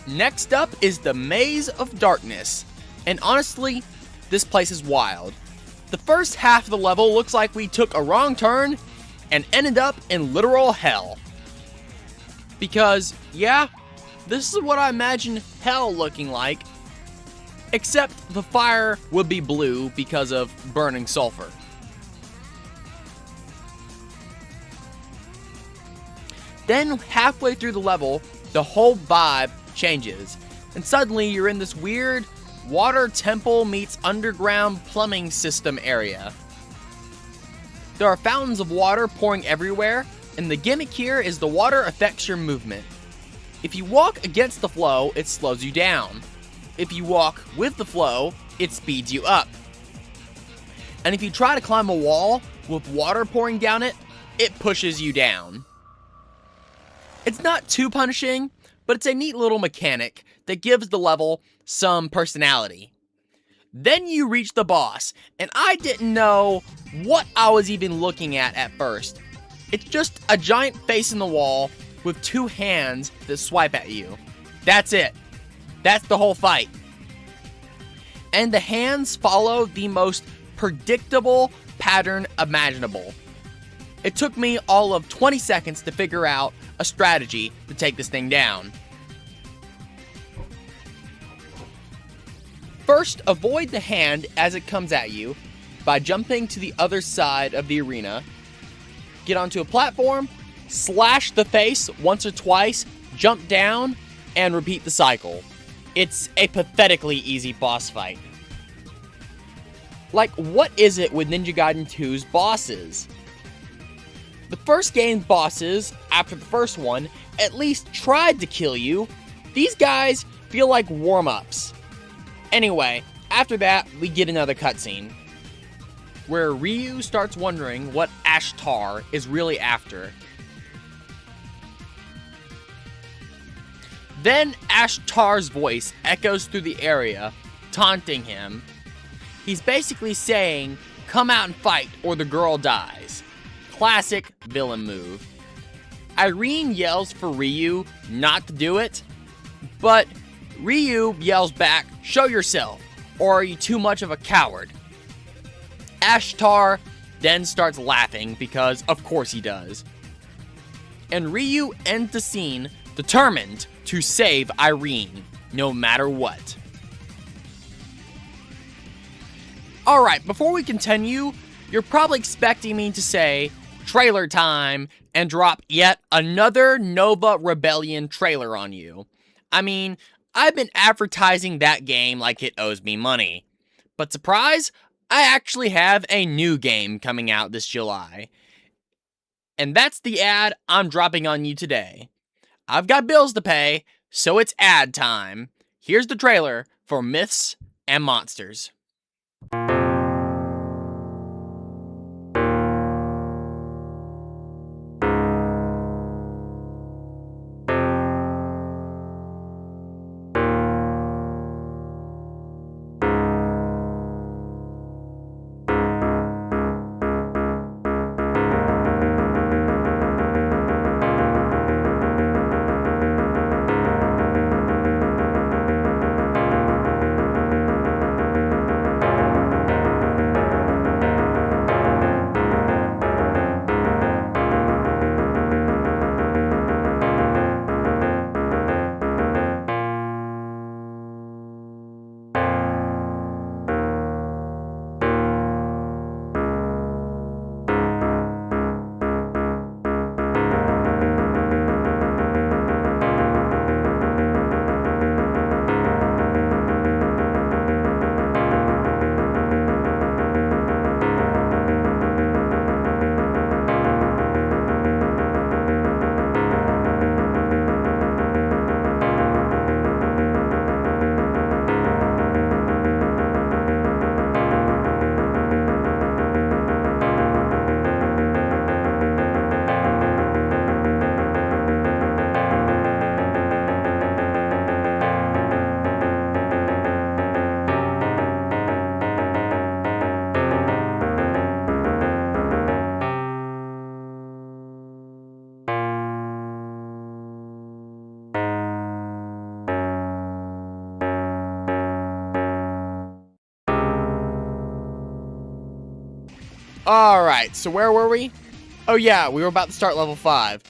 Next up is the Maze of Darkness, and honestly, this place is wild. The first half of the level looks like we took a wrong turn and ended up in literal hell. Because, yeah, this is what I imagine hell looking like, except the fire would be blue because of burning sulfur. Then, halfway through the level, the whole vibe changes, and suddenly you're in this weird water temple meets underground plumbing system area. There are fountains of water pouring everywhere, and the gimmick here is the water affects your movement. If you walk against the flow, it slows you down. If you walk with the flow, it speeds you up. And if you try to climb a wall with water pouring down it, it pushes you down. It's not too punishing, but it's a neat little mechanic that gives the level some personality. Then you reach the boss, and I didn't know what I was even looking at first. It's just a giant face in the wall with two hands that swipe at you. That's it. That's the whole fight. And the hands follow the most predictable pattern imaginable. It took me all of 20 seconds to figure out a strategy to take this thing down. First, avoid the hand as it comes at you by jumping to the other side of the arena. Get onto a platform, slash the face once or twice, jump down, and repeat the cycle. It's a pathetically easy boss fight. Like, what is it with Ninja Gaiden 2's bosses? The first game's bosses, after the first one, at least tried to kill you. These guys feel like warm-ups. Anyway, after that, we get another cutscene, where Ryu starts wondering what Ashtar is really after. Then Ashtar's voice echoes through the area, taunting him. He's basically saying, "Come out and fight or the girl dies." Classic villain move. Irene yells for Ryu not to do it, but Ryu yells back, "Show yourself, or are you too much of a coward?" Ashtar then starts laughing because of course he does. And Ryu ends the scene determined to save Irene, no matter what. Alright, before we continue, you're probably expecting me to say, trailer time, and drop yet another Nova Rebellion trailer on you. I mean, I've been advertising that game like it owes me money. But surprise, I actually have a new game coming out this July. And that's the ad I'm dropping on you today. I've got bills to pay, so it's ad time. Here's the trailer for Myths and Monsters. Alright, so where were we? Oh yeah, we were about to start level 5.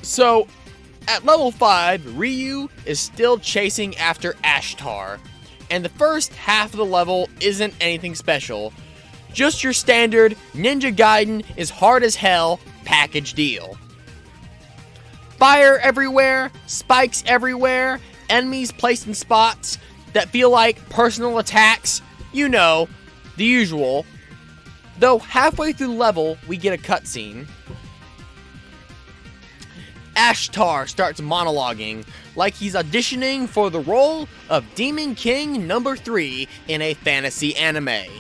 So, at level 5, Ryu is still chasing after Ashtar, and the first half of the level isn't anything special. Just your standard Ninja Gaiden is hard as hell package deal. Fire everywhere, spikes everywhere, enemies placed in spots that feel like personal attacks, you know, the usual. Though halfway through the level, we get a cutscene. Ashtar starts monologuing like he's auditioning for the role of Demon King number 3 in a fantasy anime.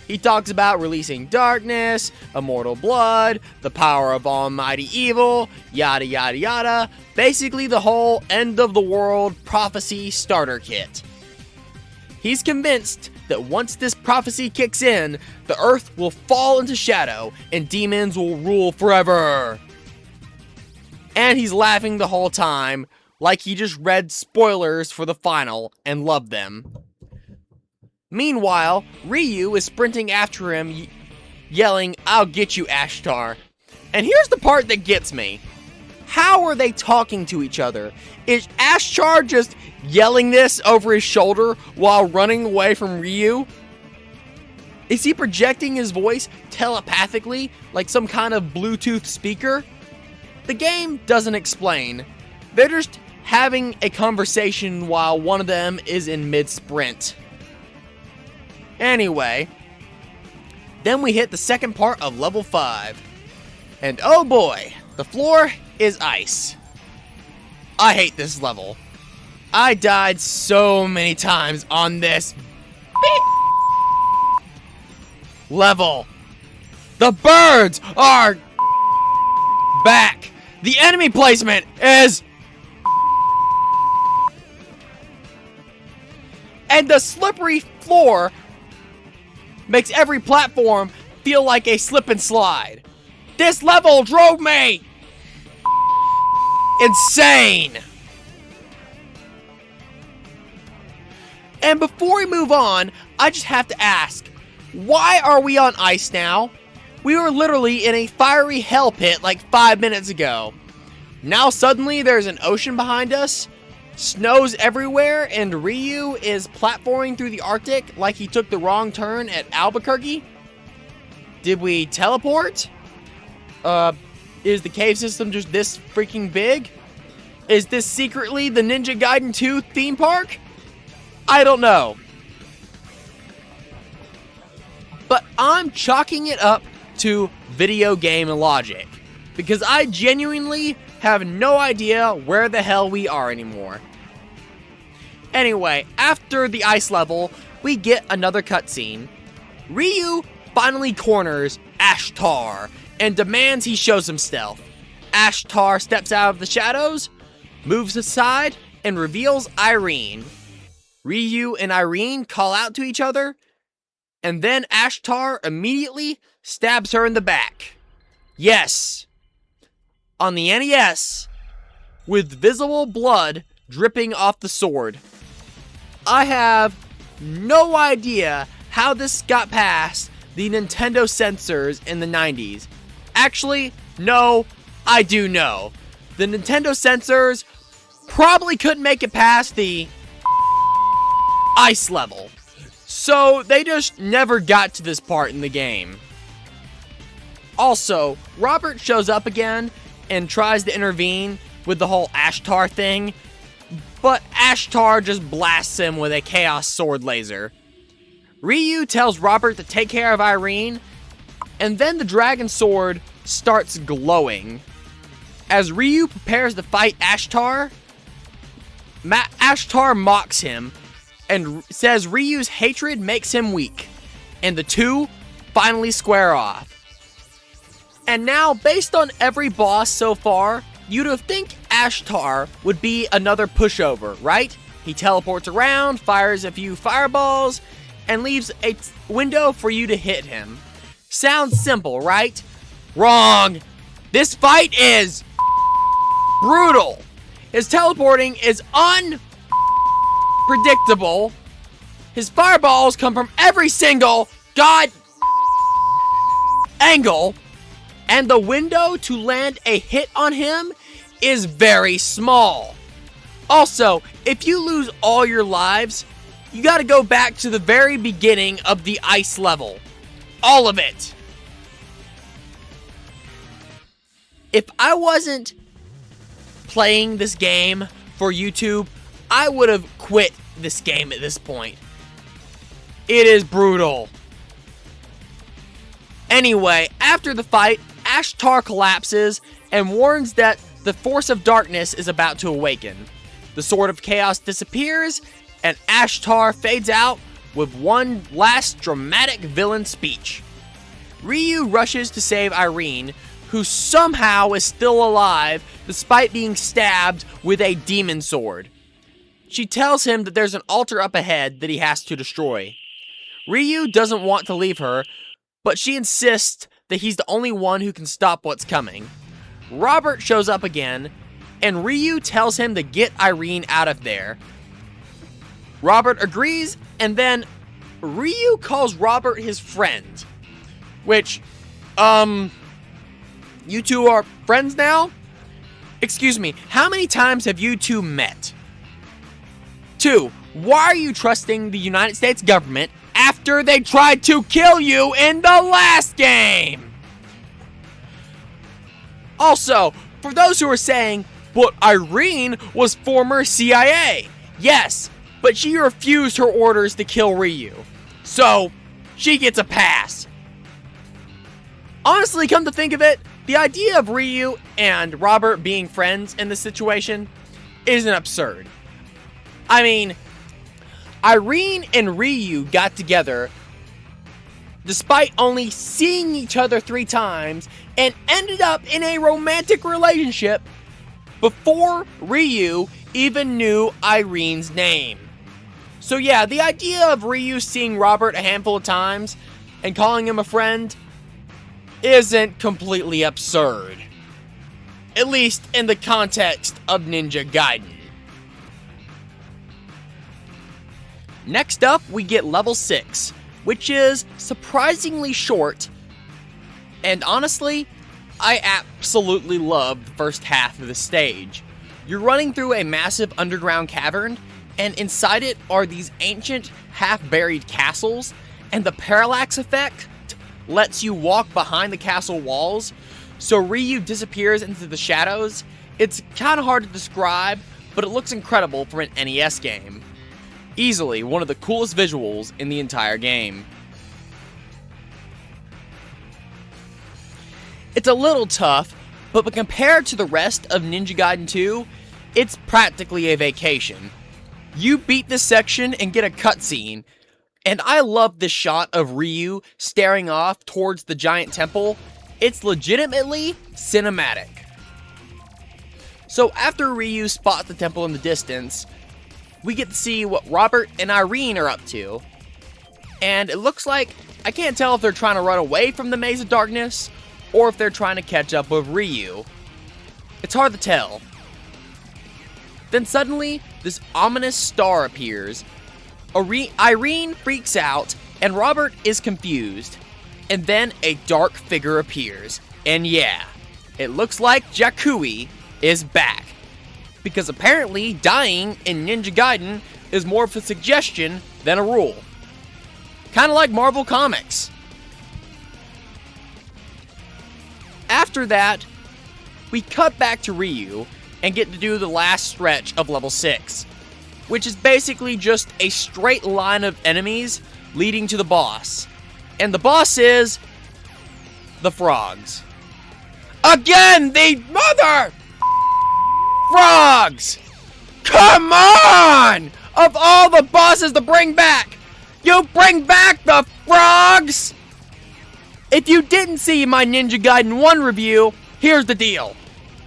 He talks about releasing darkness, immortal blood, the power of almighty evil, yada yada yada, basically the whole end of the world prophecy starter kit. He's convinced that once this prophecy kicks in, the earth will fall into shadow and demons will rule forever. And he's laughing the whole time, like he just read spoilers for the final and loved them. Meanwhile, Ryu is sprinting after him, yelling, "I'll get you, Ashtar." And here's the part that gets me. How are they talking to each other? Is Ashtar just yelling this over his shoulder while running away from Ryu? Is he projecting his voice telepathically like some kind of Bluetooth speaker? The game doesn't explain. They're just having a conversation while one of them is in mid-sprint. Anyway, then we hit the second part of level 5. And oh boy, the floor is ice. I hate this level. I died so many times on this level. The birds are back. The enemy placement is... And the slippery floor makes every platform feel like a slip and slide. This level drove me insane. And before we move on, I just have to ask, why are we on ice now? We were literally in a fiery hell pit like 5 minutes ago. Now suddenly there's an ocean behind us, snow's everywhere, and Ryu is platforming through the Arctic like he took the wrong turn at Albuquerque? Did we teleport? Is the cave system just this freaking big? Is this secretly the Ninja Gaiden 2 theme park? I don't know. But I'm chalking it up to video game logic, because I genuinely have no idea where the hell we are anymore. Anyway, after the ice level, we get another cutscene. Ryu finally corners Ashtar and demands he shows himself. Ashtar steps out of the shadows, moves aside, and reveals Irene. Ryu and Irene call out to each other, and then Ashtar immediately stabs her in the back. Yes, on the NES, with visible blood dripping off the sword. I have no idea how this got past the Nintendo censors in the 90s. Actually, no, I do know. The Nintendo censors probably couldn't make it past the ice level. So they just never got to this part in the game. Also, Robert shows up again and tries to intervene with the whole Ashtar thing, but Ashtar just blasts him with a Chaos Sword laser. Ryu tells Robert to take care of Irene, and then the Dragon Sword starts glowing. As Ryu prepares to fight Ashtar, Ashtar mocks him and says Ryu's hatred makes him weak, and the two finally square off. And now, based on every boss so far, you'd have think Ashtar would be another pushover, right? He teleports around, fires a few fireballs, and leaves a window for you to hit him. Sounds simple, right? Wrong! This fight is brutal! His teleporting is unpredictable. His fireballs come from every single angle, and the window to land a hit on him is very small. Also, if you lose all your lives, you gotta go back to the very beginning of the ice level. All of it. If I wasn't playing this game for YouTube, I would have quit this game at this point. It is brutal. Anyway, after the fight, Ashtar collapses and warns that the force of darkness is about to awaken. The Sword of Chaos disappears, and Ashtar fades out with one last dramatic villain speech. Ryu rushes to save Irene, who somehow is still alive despite being stabbed with a demon sword. She tells him that there's an altar up ahead that he has to destroy. Ryu doesn't want to leave her, but she insists that he's the only one who can stop what's coming. Robert shows up again, and Ryu tells him to get Irene out of there. Robert agrees, and then Ryu calls Robert his friend. Which, you two are friends now? Excuse me, how many times have you two met? 2, why are you trusting the United States government after they tried to kill you in the last game? Also, for those who are saying, but Irene was former CIA. Yes, but she refused her orders to kill Ryu. So, she gets a pass. Honestly, come to think of it, the idea of Ryu and Robert being friends in this situation isn't absurd. I mean, Irene and Ryu got together despite only seeing each other 3 times and ended up in a romantic relationship before Ryu even knew Irene's name. So yeah, the idea of Ryu seeing Robert a handful of times and calling him a friend isn't completely absurd. At least in the context of Ninja Gaiden. Next up, we get level 6, which is surprisingly short, and honestly, I absolutely love the first half of the stage. You're running through a massive underground cavern, and inside it are these ancient, half-buried castles, and the parallax effect lets you walk behind the castle walls, so Ryu disappears into the shadows. It's kind of hard to describe, but it looks incredible from an NES game. Easily one of the coolest visuals in the entire game. It's a little tough, but compared to the rest of Ninja Gaiden 2, it's practically a vacation. You beat this section and get a cutscene, and I love this shot of Ryu staring off towards the giant temple. It's legitimately cinematic. So after Ryu spots the temple in the distance, we get to see what Robert and Irene are up to. And it looks like, I can't tell if they're trying to run away from the Maze of Darkness, or if they're trying to catch up with Ryu. It's hard to tell. Then suddenly, this ominous star appears. Irene freaks out, and Robert is confused. And then a dark figure appears. And yeah, it looks like Jakui is back. Because apparently, dying in Ninja Gaiden is more of a suggestion than a rule. Kinda like Marvel Comics. After that, we cut back to Ryu and get to do the last stretch of level 6, which is basically just a straight line of enemies leading to the boss. And the boss is the frogs. Again, the mother frogs! Come on! Of all the bosses to bring back, you bring back the frogs! If you didn't see my Ninja Gaiden 1 review, here's the deal.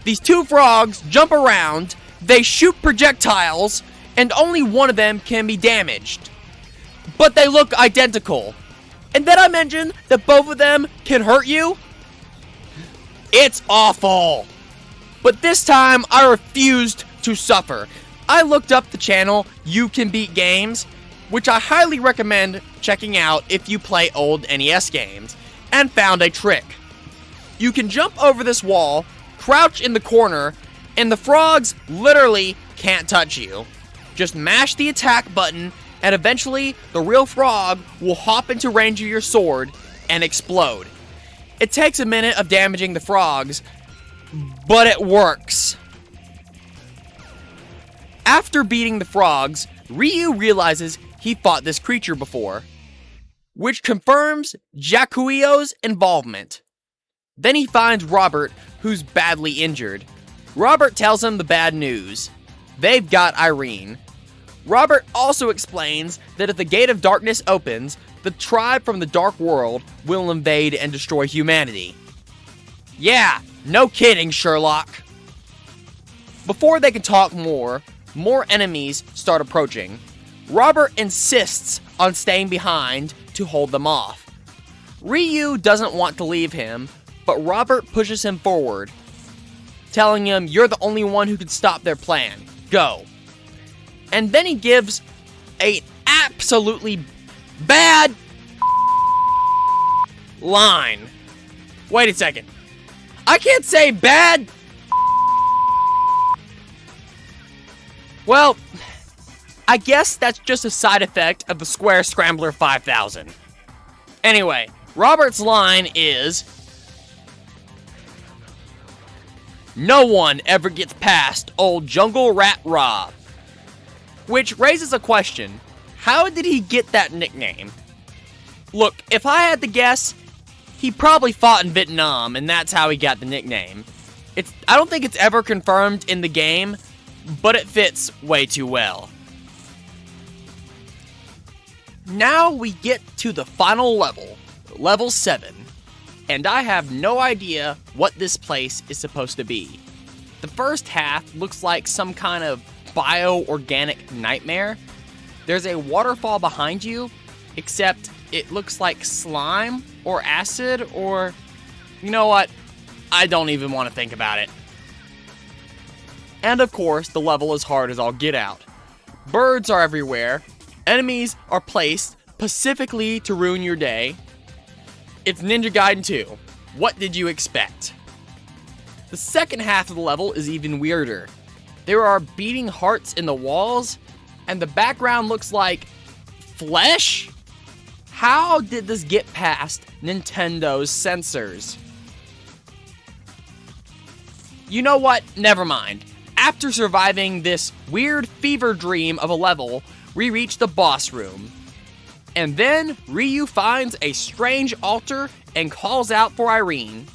These 2 frogs jump around, they shoot projectiles, and only one of them can be damaged. But they look identical. And then I mentioned that both of them can hurt you? It's awful. But this time, I refused to suffer. I looked up the channel You Can Beat Games, which I highly recommend checking out if you play old NES games, and found a trick. You can jump over this wall, crouch in the corner, and the frogs literally can't touch you. Just mash the attack button, and eventually the real frog will hop into range of your sword and explode. It takes a minute of damaging the frogs, but it works. After beating the frogs, Ryu realizes he fought this creature before, which confirms Jakuio's involvement. Then he finds Robert, who's badly injured. Robert tells him the bad news. They've got Irene. Robert also explains that if the Gate of Darkness opens, the tribe from the Dark World will invade and destroy humanity. Yeah, no kidding, Sherlock. Before they can talk more enemies start approaching. Robert insists on staying behind to hold them off. Ryu doesn't want to leave him, but Robert pushes him forward, telling him, "You're the only one who can stop their plan. Go." And then he gives an absolutely bad line. Wait a second. I can't say bad. Well, I guess that's just a side effect of the Square Scrambler 5000. Anyway, Robert's line is, "No one ever gets past old Jungle Rat Rob." Which raises a question. How did he get that nickname? Look, if I had to guess, he probably fought in Vietnam, and that's how he got the nickname. I don't think it's ever confirmed in the game, but it fits way too well. Now we get to the final level, level 7, and I have no idea what this place is supposed to be. The first half looks like some kind of bio-organic nightmare. There's a waterfall behind you, except it looks like slime or acid or... You know what? I don't even want to think about it. And of course, the level is hard as all get out. Birds are everywhere. Enemies are placed specifically to ruin your day. It's Ninja Gaiden 2. What did you expect? The second half of the level is even weirder. There are beating hearts in the walls, and the background looks like flesh? How did this get past Nintendo's censors? You know what? Never mind. After surviving this weird fever dream of a level, we reach the boss room. And then Ryu finds a strange altar and calls out for Irene.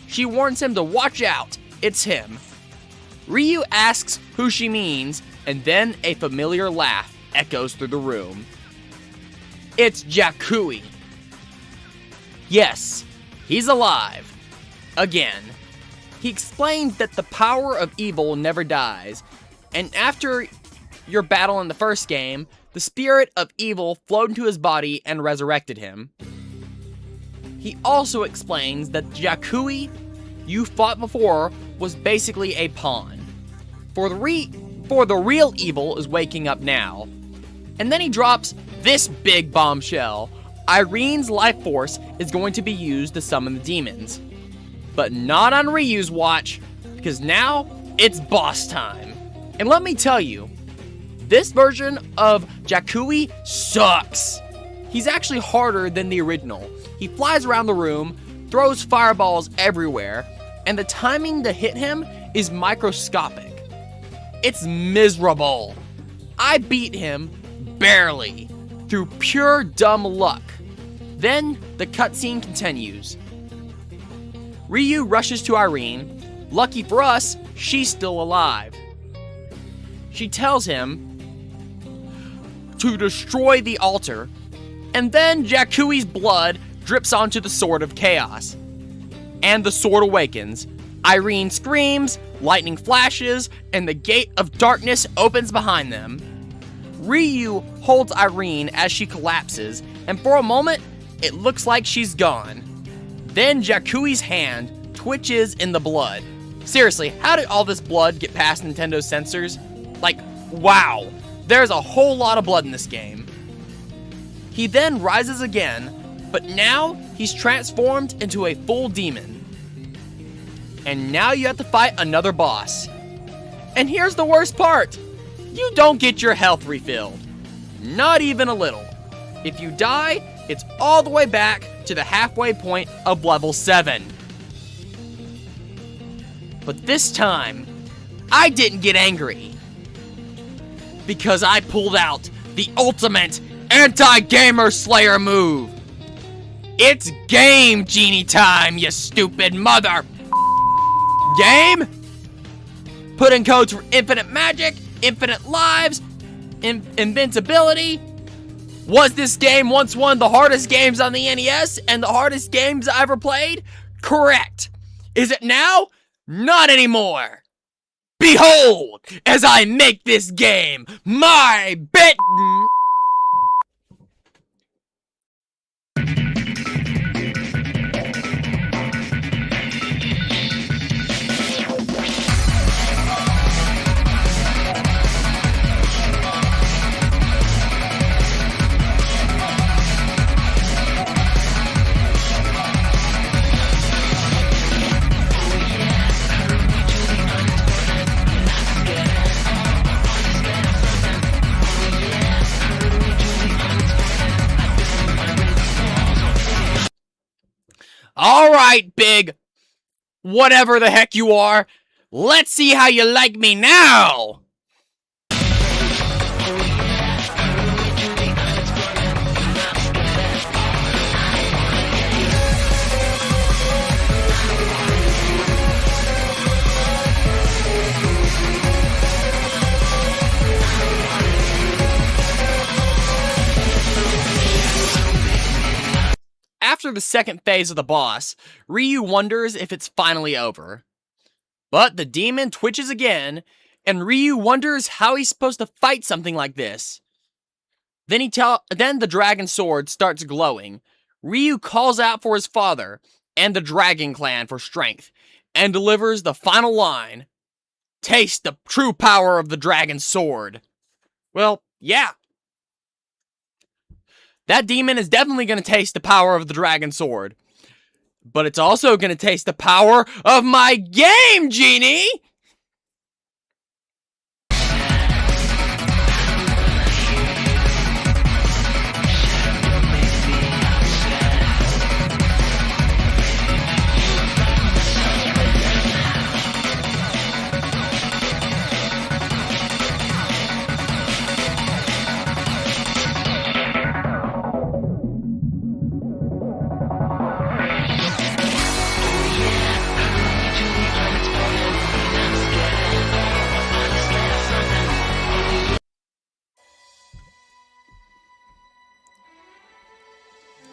She warns him to watch out. It's him. Ryu asks who she means, and then a familiar laugh echoes through the room. It's Jakui. Yes, he's alive. Again. He explained that the power of evil never dies, and after your battle in the first game, the spirit of evil flowed into his body and resurrected him. He also explains that Jakui you fought before was basically a pawn. For the real evil is waking up now. And then he drops this big bombshell. Irene's life force is going to be used to summon the demons. But not on Ryu's watch, because now it's boss time. And let me tell you, this version of Jakui sucks. He's actually harder than the original. He flies around the room, throws fireballs everywhere, and the timing to hit him is microscopic. It's miserable. I beat him barely, through pure dumb luck. Then the cutscene continues. Ryu rushes to Irene. Lucky for us, she's still alive. She tells him to destroy the altar, and then Jakui's blood drips onto the Sword of Chaos. And the sword awakens. Irene screams, lightning flashes, and the Gate of Darkness opens behind them. Ryu holds Irene as she collapses, and for a moment, it looks like she's gone. Then Jakui's hand twitches in the blood. Seriously, how did all this blood get past Nintendo's censors? Like, wow, there's a whole lot of blood in this game. He then rises again, but now he's transformed into a full demon. And now you have to fight another boss. And here's the worst part. You don't get your health refilled. Not even a little. If you die, it's all the way back to the halfway point of level 7. But this time, I didn't get angry. Because I pulled out the ultimate anti-gamer slayer move. It's game genie time, you stupid mother... Game? put in codes for infinite magic, infinite lives, invincibility. Was this game once one of the hardest games on the NES and the hardest games I ever played? Correct. Is it now? Not anymore. Behold, as I make this game my bet. Alright, big whatever the heck you are, let's see how you like me now! After the second phase of the boss, Ryu wonders if it's finally over. But the demon twitches again, and Ryu wonders how he's supposed to fight something like this. Then the dragon sword starts glowing. Ryu calls out for his father and the Dragon Clan for strength, and delivers the final line. Taste the true power of the dragon sword. Well, yeah. That demon is definitely going to taste the power of the dragon sword. But it's also going to taste the power of my game, Genie!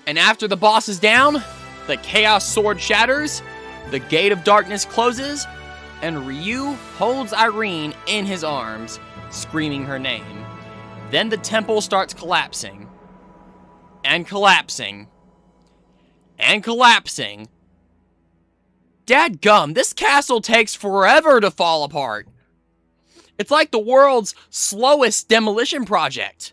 And after the boss is down, the Chaos Sword shatters, the Gate of Darkness closes, and Ryu holds Irene in his arms, screaming her name. Then the temple starts collapsing. And collapsing. And collapsing. Dadgum, this castle takes forever to fall apart. It's like the world's slowest demolition project.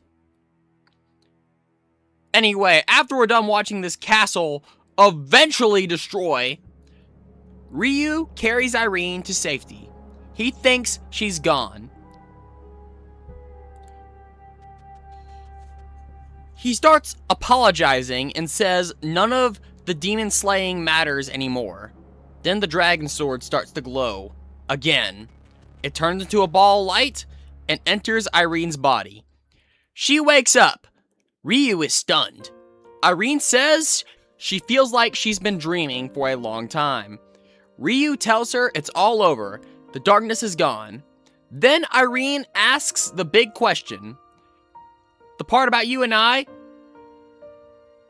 Anyway, after we're done watching this castle eventually destroy, Ryu carries Irene to safety. He thinks she's gone. He starts apologizing and says none of the demon slaying matters anymore. Then the dragon sword starts to glow again. It turns into a ball of light and enters Irene's body. She wakes up. Ryu is stunned. Irene says she feels like she's been dreaming for a long time. Ryu tells her it's all over. The darkness is gone. Then Irene asks the big question. The part about you and I?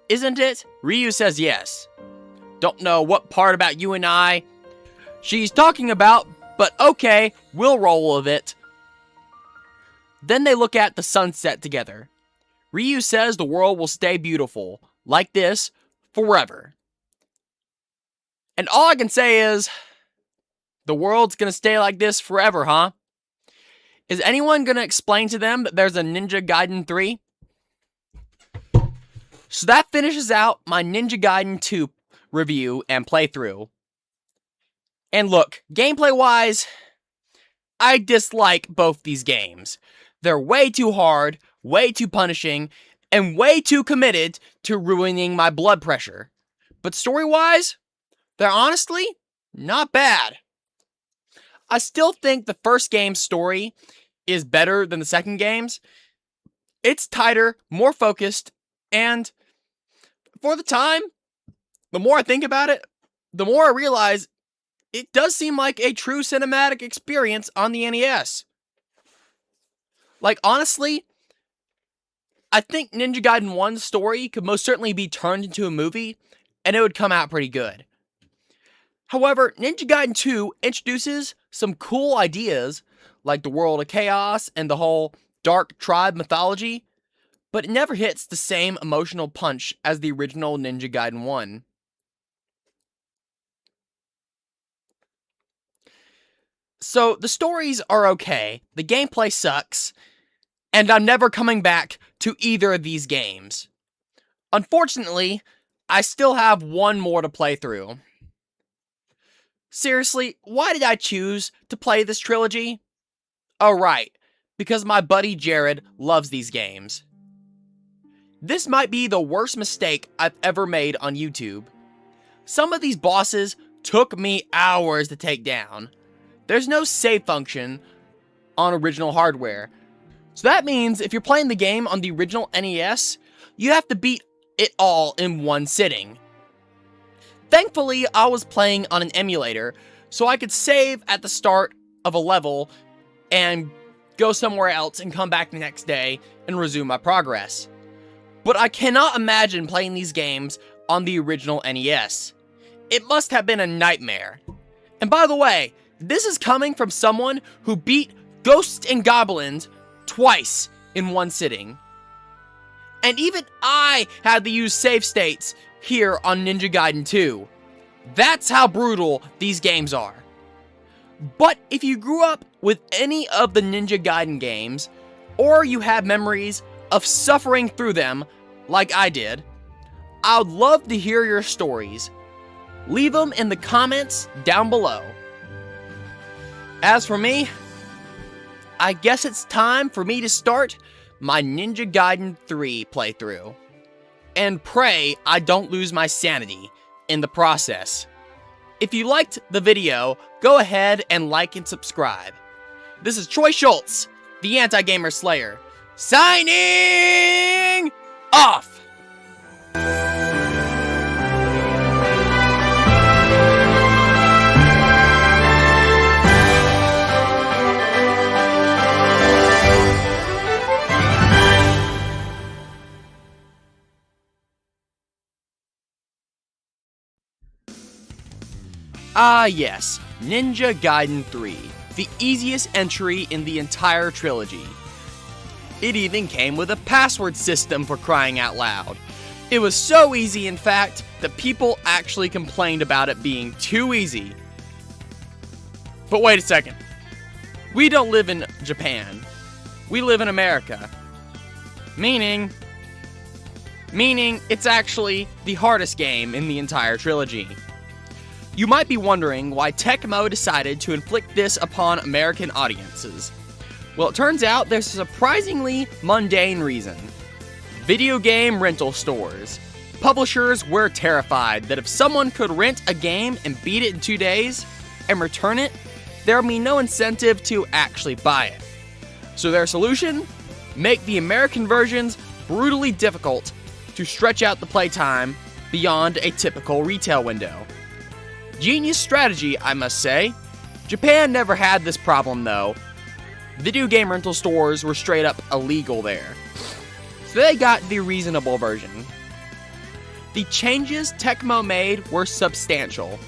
Isn't it? Ryu says yes. Don't know what part about you and I she's talking about, but okay, we'll roll with it. Then they look at the sunset together. Ryu says the world will stay beautiful, like this, forever. And all I can say is, the world's gonna stay like this forever, huh? Is anyone gonna explain to them that there's a Ninja Gaiden 3? So that finishes out my Ninja Gaiden 2 review and playthrough. And look, gameplay-wise, I dislike both these games. They're way too hard, way too punishing, and way too committed to ruining my blood pressure. But story-wise, they're honestly not bad. I still think the first game's story is better than the second game's. It's tighter, more focused, and for the time, the more I think about it, the more I realize it does seem like a true cinematic experience on the NES. Like, honestly, I think Ninja Gaiden 1's story could most certainly be turned into a movie, and it would come out pretty good. However, Ninja Gaiden 2 introduces some cool ideas, like the World of Chaos and the whole Dark Tribe mythology, but it never hits the same emotional punch as the original Ninja Gaiden 1. So, the stories are okay, the gameplay sucks, and I'm never coming back to either of these games. Unfortunately, I still have one more to play through. Seriously, why did I choose to play this trilogy? Oh right, because my buddy Jared loves these games. This might be the worst mistake I've ever made on YouTube. Some of these bosses took me hours to take down. There's no save function on original hardware. So that means if you're playing the game on the original NES, you have to beat it all in one sitting. Thankfully, I was playing on an emulator, so I could save at the start of a level and go somewhere else and come back the next day and resume my progress. But I cannot imagine playing these games on the original NES. It must have been a nightmare. And by the way, this is coming from someone who beat Ghosts and Goblins twice in one sitting. And even I had to use save states here on Ninja Gaiden 2. That's how brutal these games are. But if you grew up with any of the Ninja Gaiden games, or you have memories of suffering through them like I did, I would love to hear your stories. Leave them in the comments down below. As for me, I guess it's time for me to start my Ninja Gaiden 3 playthrough. And pray I don't lose my sanity in the process. If you liked the video, go ahead and like and subscribe. This is Troy Schultz, the Anti-Gamer Slayer, signing off! Ah yes, Ninja Gaiden 3, the easiest entry in the entire trilogy. It even came with a password system, for crying out loud. It was so easy, in fact, that people actually complained about it being too easy. But wait a second. We don't live in Japan. We live in America. Meaning it's actually the hardest game in the entire trilogy. You might be wondering why Tecmo decided to inflict this upon American audiences. Well, it turns out there's a surprisingly mundane reason. Video game rental stores. Publishers were terrified that if someone could rent a game and beat it in 2 days and return it, there would be no incentive to actually buy it. So their solution? Make the American versions brutally difficult to stretch out the playtime beyond a typical retail window. Genius strategy, I must say. Japan never had this problem though. Video game rental stores were straight up illegal there. So they got the reasonable version. The changes Tecmo made were substantial.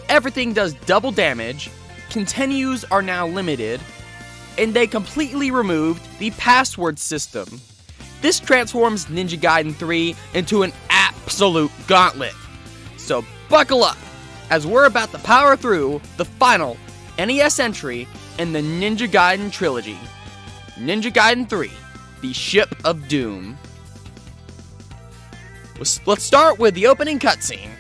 Everything does double damage, continues are now limited, and they completely removed the password system. This transforms Ninja Gaiden 3 into an absolute gauntlet. So buckle up, as we're about to power through the final NES entry in the Ninja Gaiden trilogy. Ninja Gaiden 3, the Ship of Doom. Let's start with the opening cutscene.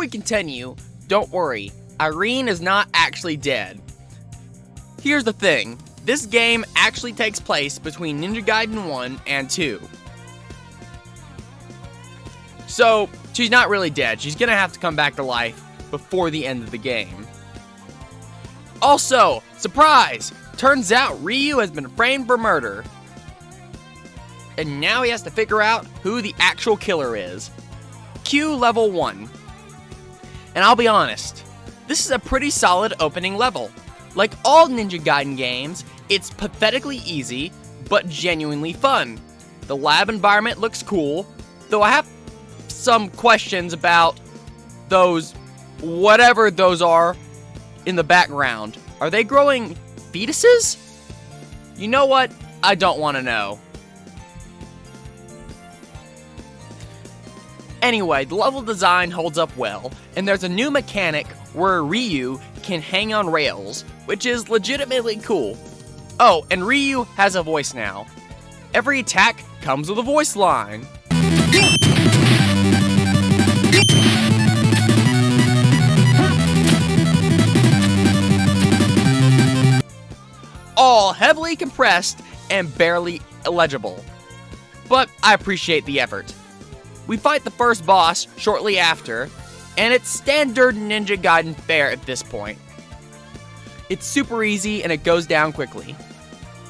we continue, don't worry, Irene is not actually dead. Here's the thing, this game actually takes place between Ninja Gaiden 1 and 2. So, she's not really dead, she's gonna have to come back to life before the end of the game. Also, surprise! Turns out Ryu has been framed for murder. And now he has to figure out who the actual killer is. Cue level 1. And I'll be honest, this is a pretty solid opening level. Like all Ninja Gaiden games, it's pathetically easy, but genuinely fun. The lab environment looks cool, though I have some questions about those, whatever those are, in the background. Are they growing fetuses? You know what? I don't want to know. Anyway, the level design holds up well, and there's a new mechanic where Ryu can hang on rails, which is legitimately cool. Oh, and Ryu has a voice now. Every attack comes with a voice line. All heavily compressed and barely illegible. But I appreciate the effort. We fight the first boss shortly after, and it's standard Ninja Gaiden fare at this point. It's super easy and it goes down quickly.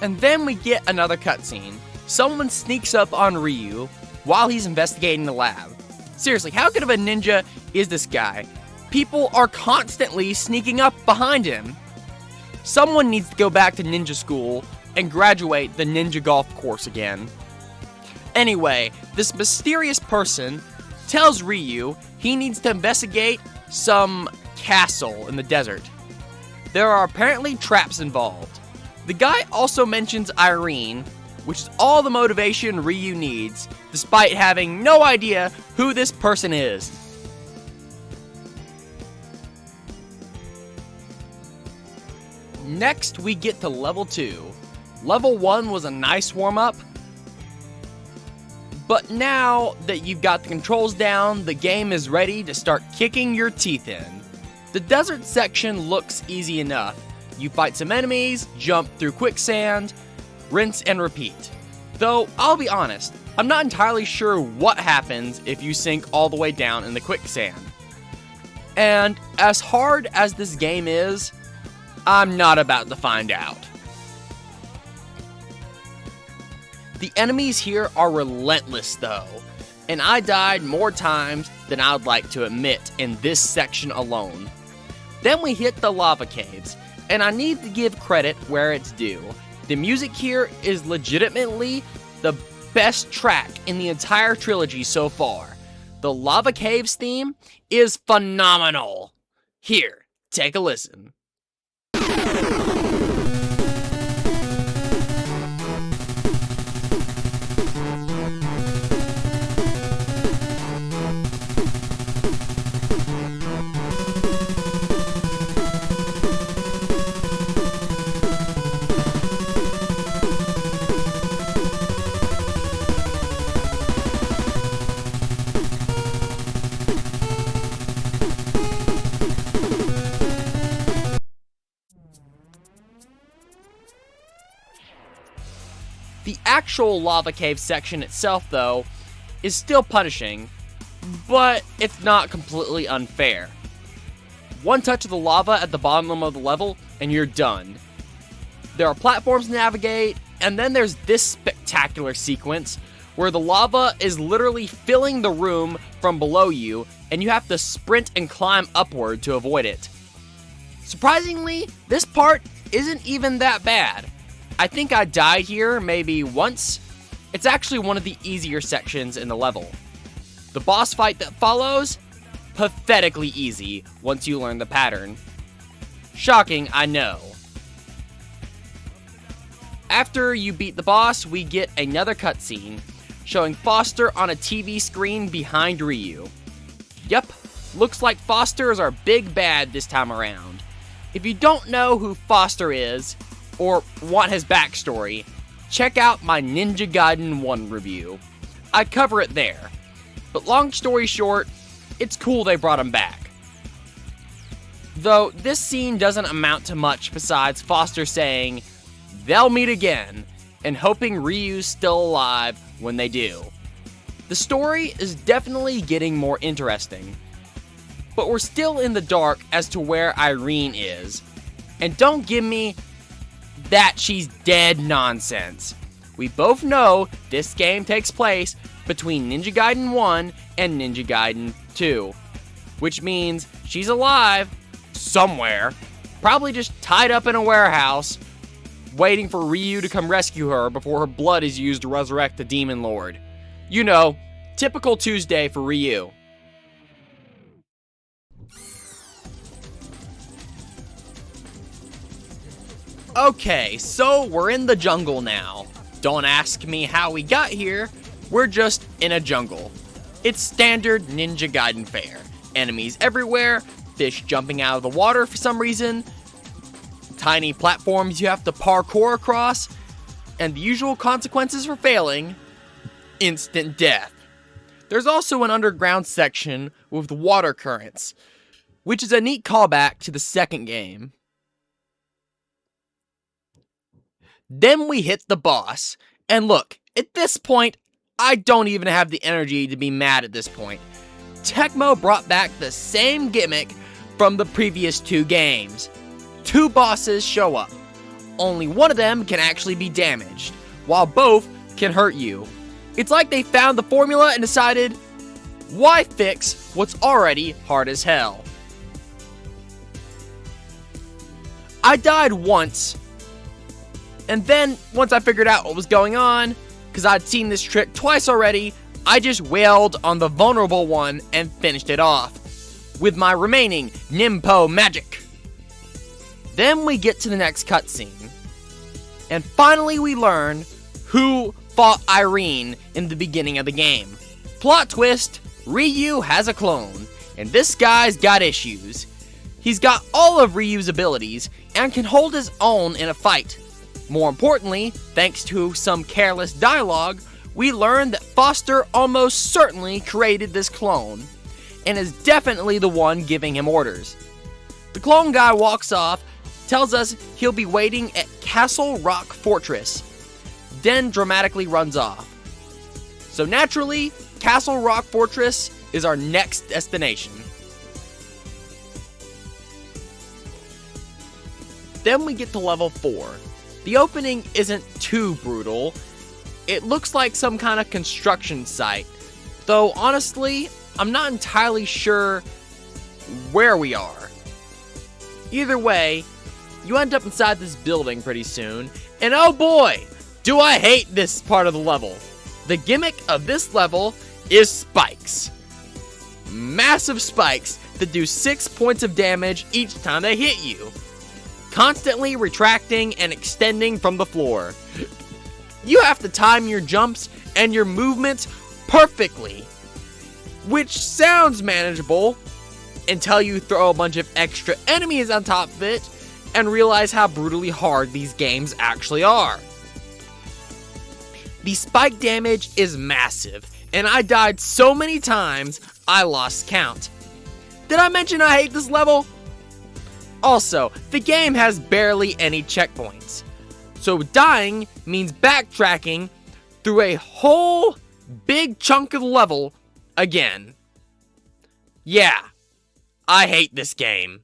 And then we get another cutscene. Someone sneaks up on Ryu while he's investigating the lab. Seriously, how good of a ninja is this guy? People are constantly sneaking up behind him. Someone needs to go back to ninja school and graduate the ninja golf course again. Anyway, this mysterious person tells Ryu he needs to investigate some castle in the desert. There are apparently traps involved. The guy also mentions Irene, which is all the motivation Ryu needs, despite having no idea who this person is. Next, we get to level 2. Level 1 was a nice warm-up, but now that you've got the controls down, the game is ready to start kicking your teeth in. The desert section looks easy enough. You fight some enemies, jump through quicksand, rinse and repeat. Though, I'll be honest, I'm not entirely sure what happens if you sink all the way down in the quicksand. And as hard as this game is, I'm not about to find out. The enemies here are relentless though, and I died more times than I would like to admit in this section alone. Then we hit the lava caves, and I need to give credit where it's due. The music here is legitimately the best track in the entire trilogy so far. The Lava Caves theme is phenomenal. Here, take a listen. The actual lava cave section itself, though, is still punishing, but it's not completely unfair. One touch of the lava at the bottom of the level, and you're done. There are platforms to navigate, and then there's this spectacular sequence where the lava is literally filling the room from below you, and you have to sprint and climb upward to avoid it. Surprisingly, this part isn't even that bad. I think I died here maybe once. It's actually one of the easier sections in the level. The boss fight that follows, pathetically easy once you learn the pattern. Shocking, I know. After you beat the boss, we get another cutscene showing Foster on a TV screen behind Ryu. Yep, looks like Foster is our big bad this time around. If you don't know who Foster is, or want his backstory, check out my Ninja Gaiden 1 review. I cover it there. But long story short, it's cool they brought him back. Though this scene doesn't amount to much besides Foster saying, "They'll meet again," and hoping Ryu's still alive when they do. The story is definitely getting more interesting, but we're still in the dark as to where Irene is. And don't give me that she's dead nonsense. We both know this game takes place between Ninja Gaiden 1 and Ninja Gaiden 2, which means she's alive somewhere, probably just tied up in a warehouse, waiting for Ryu to come rescue her before her blood is used to resurrect the Demon Lord. You know, typical Tuesday for Ryu. Okay, so we're in the jungle now. Don't ask me how we got here, we're just in a jungle. It's standard Ninja Gaiden fare. Enemies everywhere, fish jumping out of the water for some reason, tiny platforms you have to parkour across, and the usual consequences for failing, instant death. There's also an underground section with water currents, which is a neat callback to the second game. Then we hit the boss, and look, at this point, I don't even have the energy to be mad at this point. Tecmo brought back the same gimmick from the previous two games. Two bosses show up. Only one of them can actually be damaged, while both can hurt you. It's like they found the formula and decided, why fix what's already hard as hell? I died once, and then once I figured out what was going on, because I'd seen this trick twice already, I just wailed on the vulnerable one and finished it off with my remaining Nimpo magic. Then we get to the next cutscene, and finally we learn who fought Irene in the beginning of the game. Plot twist, Ryu has a clone, and this guy's got issues. He's got all of Ryu's abilities and can hold his own in a fight. More importantly, thanks to some careless dialogue, we learn that Foster almost certainly created this clone, and is definitely the one giving him orders. The clone guy walks off, tells us he'll be waiting at Castle Rock Fortress, then dramatically runs off. So naturally, Castle Rock Fortress is our next destination. Then we get to level 4. The opening isn't too brutal. It looks like some kind of construction site, though honestly, I'm not entirely sure where we are. Either way, you end up inside this building pretty soon, and oh boy, do I hate this part of the level. The gimmick of this level is spikes. Massive spikes that do 6 points of damage each time they hit you, constantly retracting and extending from the floor. You have to time your jumps and your movements perfectly, which sounds manageable until you throw a bunch of extra enemies on top of it and realize how brutally hard these games actually are. The spike damage is massive, and I died so many times I lost count. Did I mention I hate this level? Also, the game has barely any checkpoints, so dying means backtracking through a whole big chunk of the level again. Yeah, I hate this game.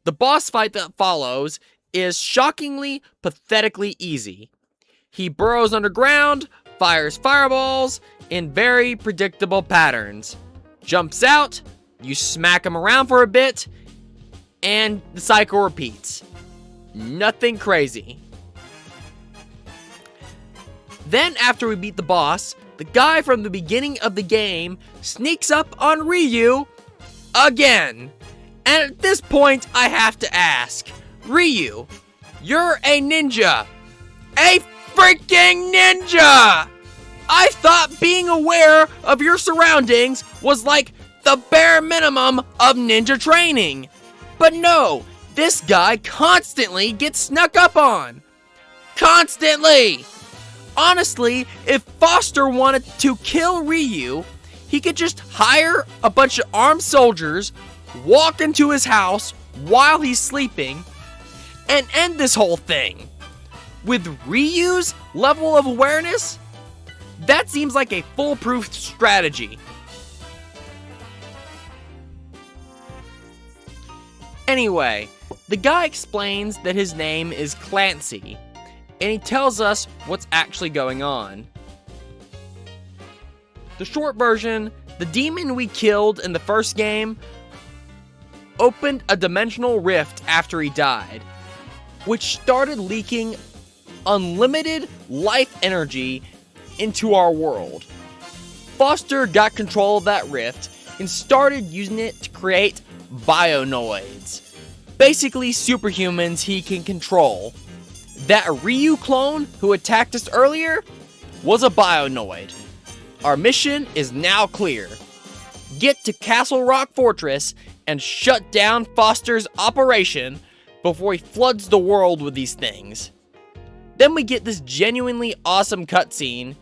The boss fight that follows is shockingly, pathetically easy. He burrows underground, fires fireballs in very predictable patterns, jumps out, you smack him around for a bit, and the cycle repeats. Nothing crazy. Then after we beat the boss, the guy from the beginning of the game sneaks up on Ryu again. And at this point, I have to ask, Ryu, you're a ninja. A freaking ninja! I thought being aware of your surroundings was like the bare minimum of ninja training. But no, this guy constantly gets snuck up on. Constantly! Honestly, if Foster wanted to kill Ryu, he could just hire a bunch of armed soldiers, walk into his house while he's sleeping, and end this whole thing. With Ryu's level of awareness, that seems like a foolproof strategy. Anyway, the guy explains that his name is Clancy, and he tells us what's actually going on. The short version, the demon we killed in the first game opened a dimensional rift after he died, which started leaking unlimited life energy into our world. Foster got control of that rift and started using it to create bionoids, basically superhumans he can control. That Ryu clone who attacked us earlier was a bionoid. Our mission is now clear. Get to Castle Rock Fortress and shut down Foster's operation before he floods the world with these things. Then we get this genuinely awesome cutscene,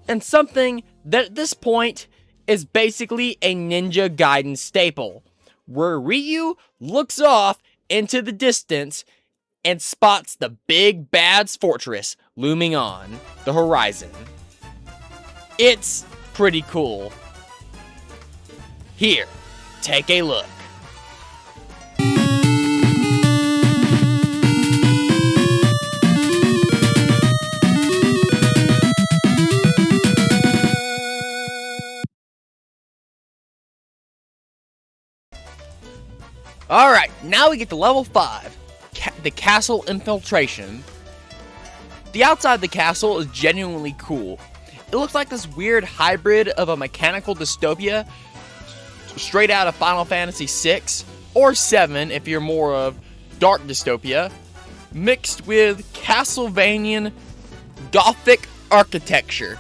and something that at this point is basically a Ninja Gaiden staple, where Ryu looks off into the distance and spots the big bad's fortress looming on the horizon. It's pretty cool. Here, take a look. Alright, now we get to level 5, the castle infiltration. The outside of the castle is genuinely cool. It looks like this weird hybrid of a mechanical dystopia straight out of Final Fantasy VI, or 7 if you're more of dark dystopia, mixed with Castlevanian Gothic architecture.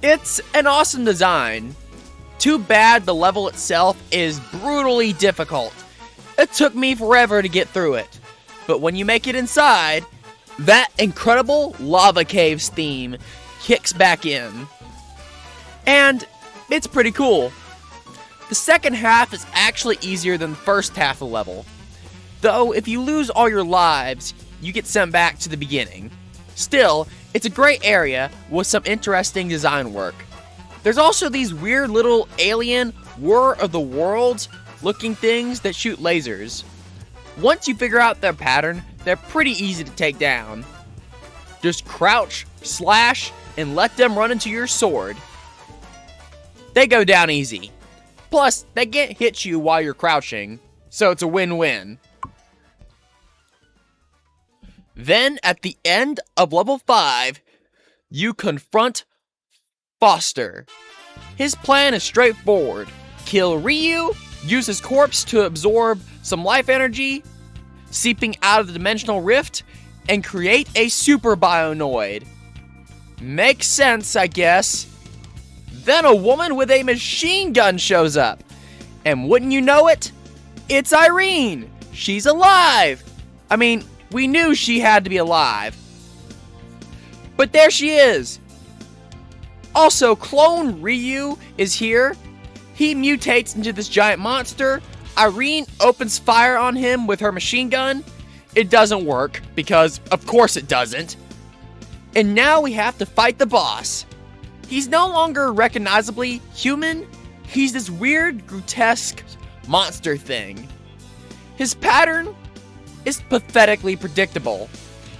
It's an awesome design. Too bad the level itself is brutally difficult. It took me forever to get through it, but when you make it inside, that incredible lava caves theme kicks back in. And it's pretty cool. The second half is actually easier than the first half of the level. Though, if you lose all your lives, you get sent back to the beginning. Still, it's a great area with some interesting design work. There's also these weird little alien War of the Worlds looking things that shoot lasers. Once you figure out their pattern, they're pretty easy to take down. Just crouch, slash, and let them run into your sword. They go down easy. Plus, they can't hit you while you're crouching, so it's a win-win. Then, at the end of level 5, you confront Foster. His plan is straightforward. Kill Ryu, use his corpse to absorb some life energy, seeping out of the dimensional rift, and create a super bionoid. Makes sense, I guess. Then a woman with a machine gun shows up. And wouldn't you know it? It's Irene! She's alive! I mean, we knew she had to be alive. But there she is! Also, Clone Ryu is here. He mutates into this giant monster. Irene opens fire on him with her machine gun. It doesn't work, because of course it doesn't. And now we have to fight the boss. He's no longer recognizably human. He's this weird, grotesque monster thing. His pattern is pathetically predictable.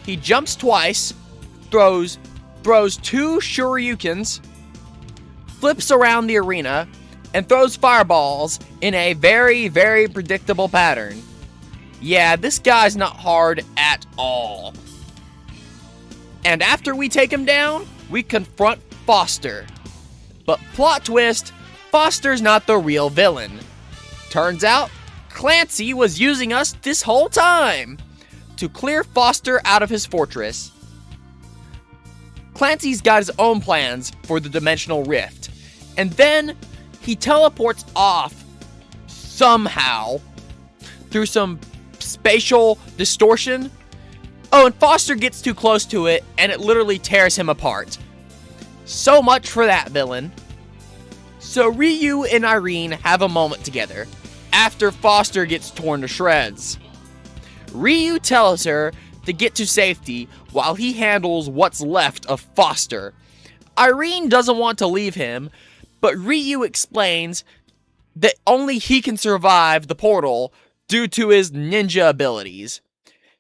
He jumps twice, throws 2 shurikens, flips around the arena, and throws fireballs in a very, very predictable pattern. Yeah, this guy's not hard at all. And after we take him down, we confront Foster. But plot twist, Foster's not the real villain. Turns out, Clancy was using us this whole time to clear Foster out of his fortress. Clancy's got his own plans for the dimensional rift, and then he teleports off somehow through some spatial distortion. Oh, and Foster gets too close to it, and it literally tears him apart. So much for that villain. So Ryu and Irene have a moment together. after Foster gets torn to shreds. Ryu tells her to get to safety while he handles what's left of Foster. Irene doesn't want to leave him, but Ryu explains that only he can survive the portal due to his ninja abilities.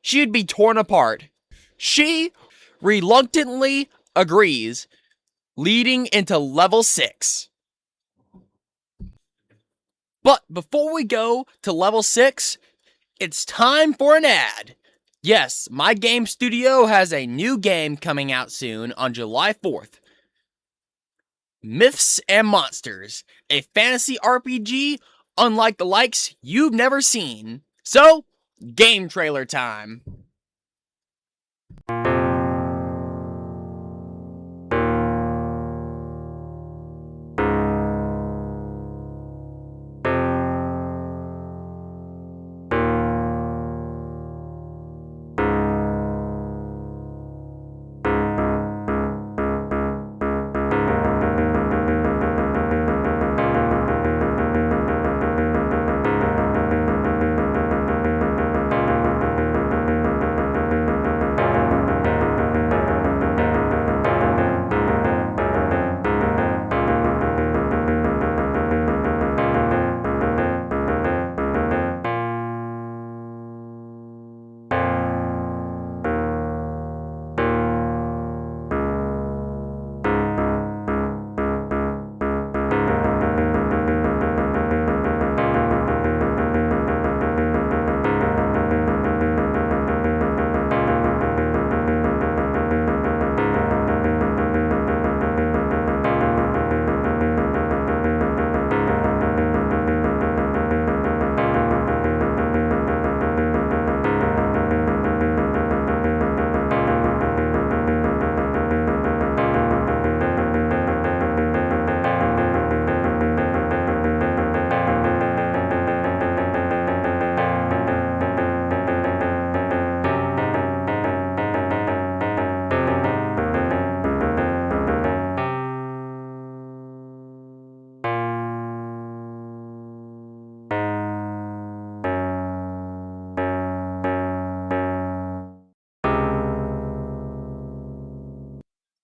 She'd be torn apart. She reluctantly agrees, leading into level 6. But before we go to level 6, it's time for an ad. Yes, my game studio has a new game coming out soon on July 4th. Myths and Monsters, a fantasy RPG unlike the likes you've never seen. So, game trailer time.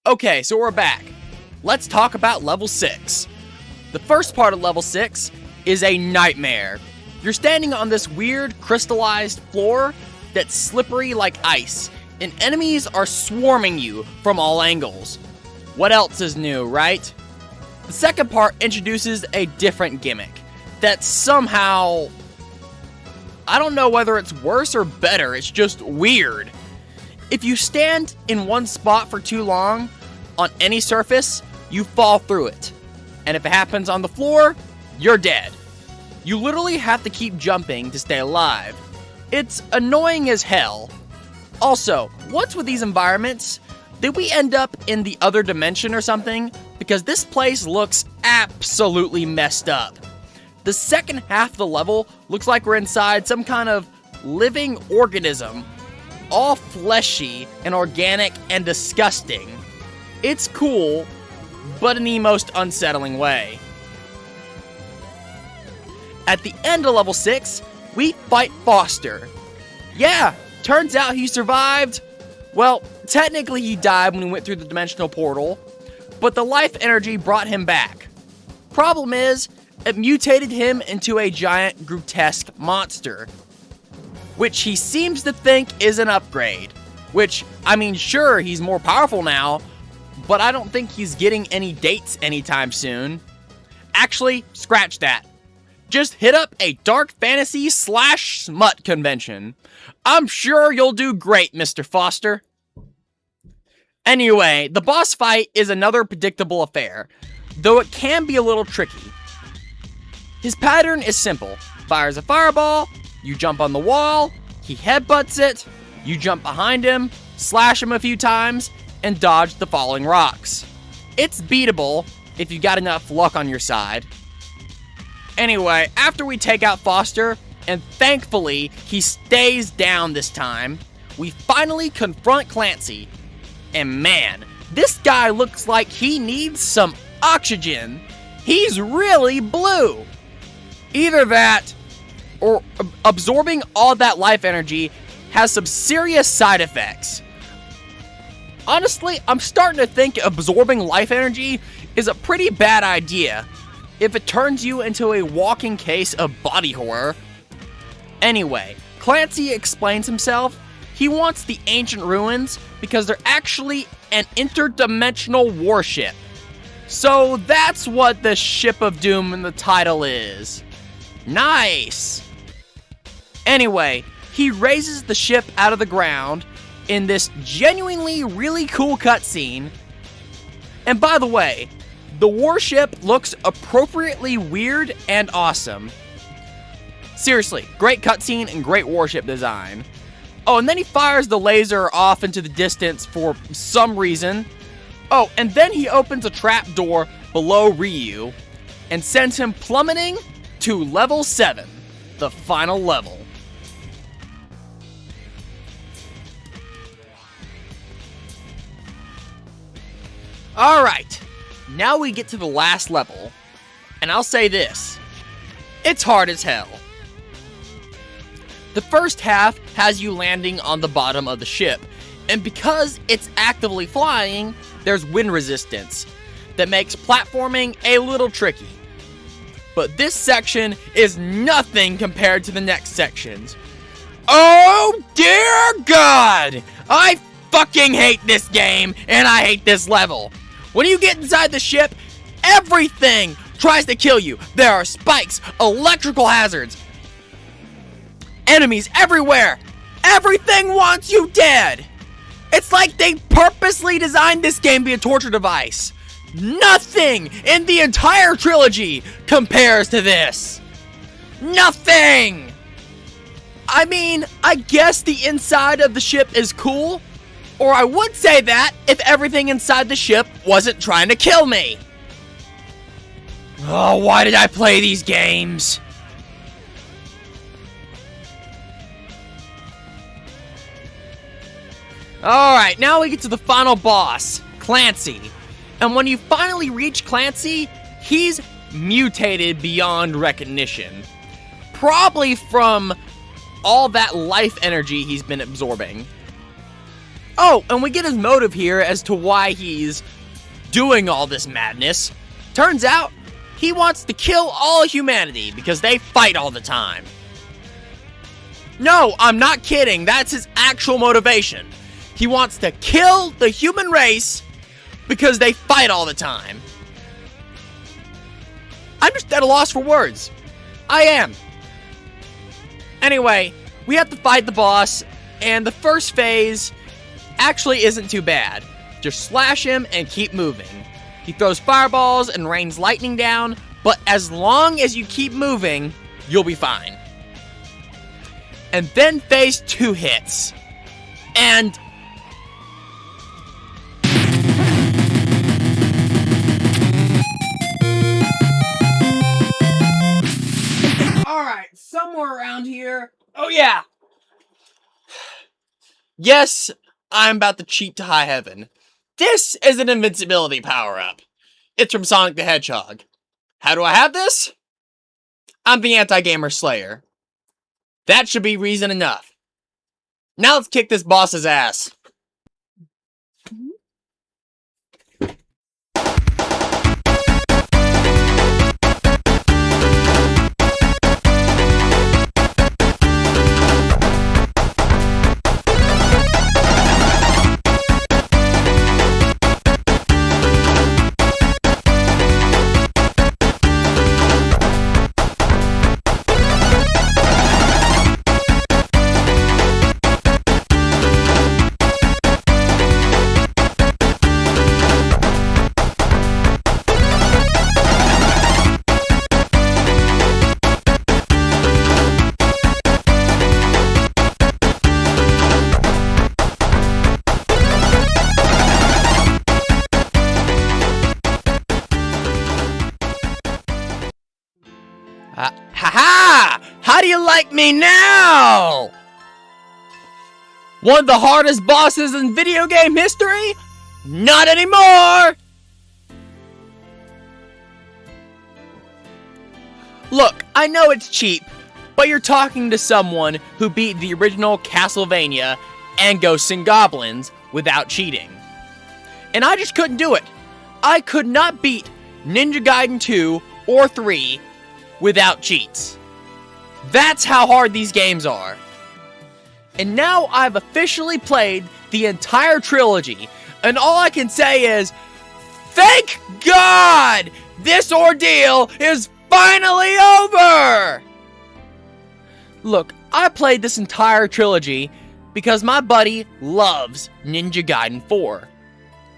Okay, so we're back. Let's talk about level 6. The first part of level 6 is a nightmare. You're standing on this weird crystallized floor that's slippery like ice, and enemies are swarming you from all angles. What else is new, right? The second part introduces a different gimmick that somehow, I don't know whether it's worse or better, it's just weird. If you stand in one spot for too long, on any surface, you fall through it. And if it happens on the floor, you're dead. You literally have to keep jumping to stay alive. It's annoying as hell. Also, what's with these environments? Did we end up in the other dimension or something? Because this place looks absolutely messed up. The second half of the level looks like we're inside some kind of living organism, all fleshy and organic and disgusting. It's cool, but in the most unsettling way. At the end of level 6, we fight Foster. Yeah, turns out he survived. Well, technically he died when he went through the dimensional portal, but the life energy brought him back. Problem is, it mutated him into a giant grotesque monster, which he seems to think is an upgrade. Which, I mean, sure, he's more powerful now, but I don't think he's getting any dates anytime soon. Actually, scratch that. Just hit up a dark fantasy / smut convention. I'm sure you'll do great, Mr. Foster. Anyway, the boss fight is another predictable affair, though it can be a little tricky. His pattern is simple. Fires a fireball, you jump on the wall, he headbutts it, you jump behind him, slash him a few times, and dodge the falling rocks. It's beatable if you've got enough luck on your side. Anyway, after we take out Foster, and thankfully he stays down this time, we finally confront Clancy. And man, this guy looks like he needs some oxygen. He's really blue. Either that, or absorbing all that life energy has some serious side effects. Honestly, I'm starting to think absorbing life energy is a pretty bad idea if it turns you into a walking case of body horror. Anyway, Clancy explains himself. He wants the ancient ruins because they're actually an interdimensional warship. So that's what the Ship of Doom in the title is. Nice! Anyway, he raises the ship out of the ground in this genuinely really cool cutscene. And by the way, the warship looks appropriately weird and awesome. Seriously, great cutscene and great warship design. Oh, and then he fires the laser off into the distance for some reason. Oh, and then he opens a trap door below Ryu and sends him plummeting to level 7, the final level. Alright, now we get to the last level, and I'll say this, it's hard as hell. The first half has you landing on the bottom of the ship, and because it's actively flying, there's wind resistance that makes platforming a little tricky. But this section is nothing compared to the next sections. Oh dear God! I fucking hate this game, and I hate this level. When you get inside the ship, everything tries to kill you. There are spikes, electrical hazards, enemies everywhere. Everything wants you dead. It's like they purposely designed this game to be a torture device. Nothing in the entire trilogy compares to this. Nothing! I mean, I guess the inside of the ship is cool, or I would say that if everything inside the ship wasn't trying to kill me. Oh, why did I play these games? Alright, now we get to the final boss, Clancy. And when you finally reach Clancy, he's mutated beyond recognition. Probably from all that life energy he's been absorbing. Oh, and we get his motive here as to why he's doing all this madness. Turns out, he wants to kill all humanity because they fight all the time. No, I'm not kidding. That's his actual motivation. He wants to kill the human race because they fight all the time. I'm just at a loss for words. I am. Anyway, we have to fight the boss, and the first phase actually isn't too bad. Just slash him and keep moving. He throws fireballs and rains lightning down, but as long as you keep moving, you'll be fine. And then phase 2 hits. And alright, somewhere around here. Oh yeah! Yes, I'm about to cheat to high heaven. This is an invincibility power-up. It's from Sonic the Hedgehog. How do I have this? I'm the anti-gamer slayer. That should be reason enough. Now let's kick this boss's ass. Ha-ha! How do you like me now? One of the hardest bosses in video game history? Not anymore! Look, I know it's cheap, but you're talking to someone who beat the original Castlevania and Ghosts and Goblins without cheating. And I just couldn't do it. I could not beat Ninja Gaiden 2 or 3 without cheats. That's how hard these games are. And now I've officially played the entire trilogy, and all I can say is, thank God! This ordeal is finally over! Look, I played this entire trilogy because my buddy loves Ninja Gaiden 4.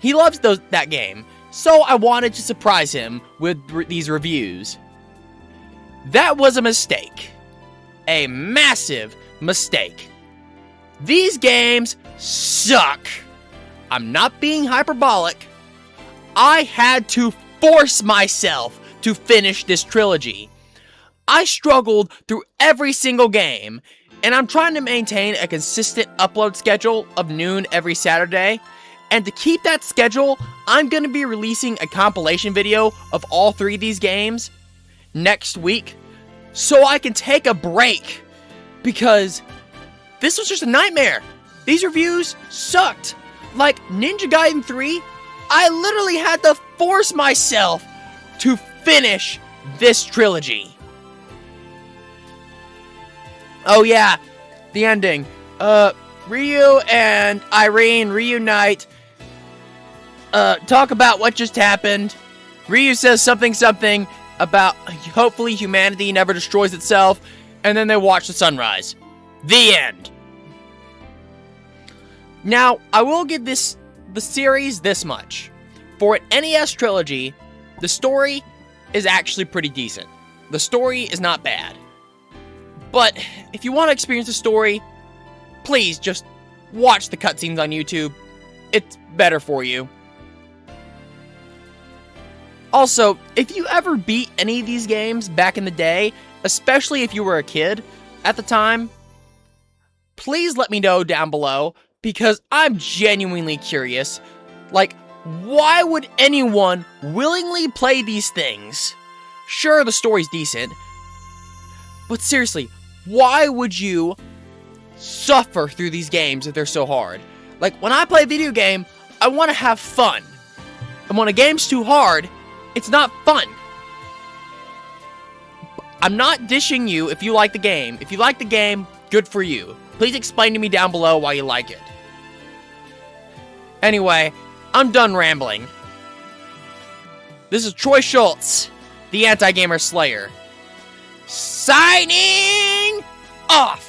He loves that game, so I wanted to surprise him with these reviews. That was a mistake. A massive mistake. These games suck. I'm not being hyperbolic. I had to force myself to finish this trilogy. I struggled through every single game, and I'm trying to maintain a consistent upload schedule of noon every Saturday. And to keep that schedule, I'm going to be releasing a compilation video of all 3 of these games next week, so I can take a break, because this was just a nightmare. These reviews sucked. Like Ninja Gaiden 3, I literally had to force myself to finish this trilogy. Oh yeah, the ending. Ryu and Irene reunite, talk about what just happened. Ryu says something about hopefully humanity never destroys itself, and then they watch the sunrise. The end. Now, I will give the series this much. For an NES trilogy, the story is actually pretty decent. The story is not bad. But if you want to experience the story, please just watch the cutscenes on YouTube. It's better for you. Also, if you ever beat any of these games back in the day, especially if you were a kid at the time, please let me know down below, because I'm genuinely curious. Like, why would anyone willingly play these things? Sure, the story's decent, but seriously, why would you suffer through these games if they're so hard? Like, when I play a video game, I want to have fun. And when a game's too hard, it's not fun. I'm not dishing you if you like the game. If you like the game, good for you. Please explain to me down below why you like it. Anyway, I'm done rambling. This is Troy Schultz, the Anti-Gamer Slayer, signing off!